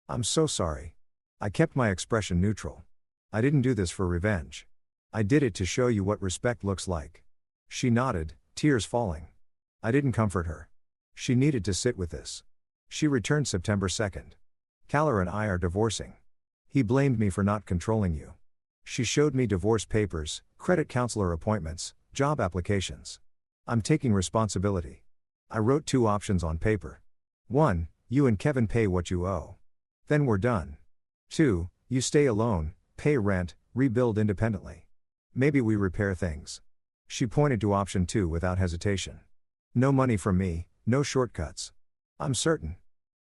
I'm so sorry. I kept my expression neutral. I didn't do this for revenge. I did it to show you what respect looks like. She nodded, tears falling. I didn't comfort her. She needed to sit with this. She returned September 2nd. Kaller and I are divorcing. He blamed me for not controlling you. She showed me divorce papers, credit counselor appointments, job applications. I'm taking responsibility. I wrote 2 options on paper. 1, you and Kevin pay what you owe. Then we're done. 2, you stay alone, pay rent, rebuild independently. Maybe we repair things. She pointed to option 2 without hesitation. No money from me, no shortcuts. I'm certain.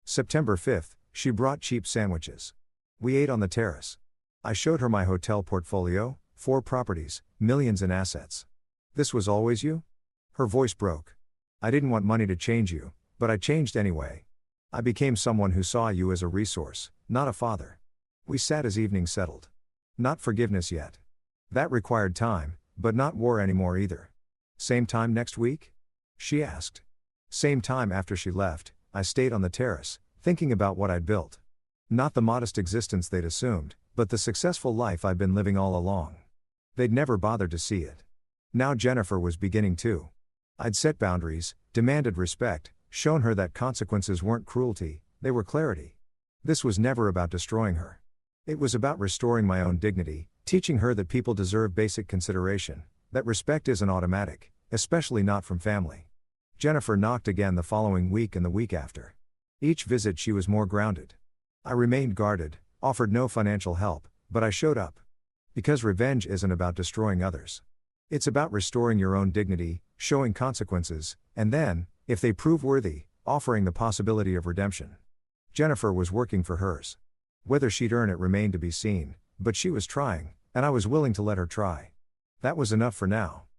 September 5th, she brought cheap sandwiches. We ate on the terrace. I showed her my hotel portfolio, 4 properties, millions in assets. This was always you? Her voice broke. I didn't want money to change you, but I changed anyway. I became someone who saw you as a resource, not a father. We sat as evening settled. Not forgiveness yet. That required time, but not war anymore either. Same time next week? She asked. Same time after she left, I stayed on the terrace, thinking about what I'd built. Not the modest existence they'd assumed, but the successful life I'd been living all along. They'd never bothered to see it. Now Jennifer was beginning to. I'd set boundaries, demanded respect, shown her that consequences weren't cruelty, they were clarity. This was never about destroying her. It was about restoring my own dignity, teaching her that people deserve basic consideration, that respect isn't automatic, especially not from family. Jennifer knocked again the following week and the week after. Each visit she was more grounded. I remained guarded, offered no financial help, but I showed up. Because revenge isn't about destroying others. It's about restoring your own dignity, showing consequences, and then, if they prove worthy, offering the possibility of redemption. Jennifer was working for hers. Whether she'd earn it remained to be seen, but she was trying, and I was willing to let her try. That was enough for now.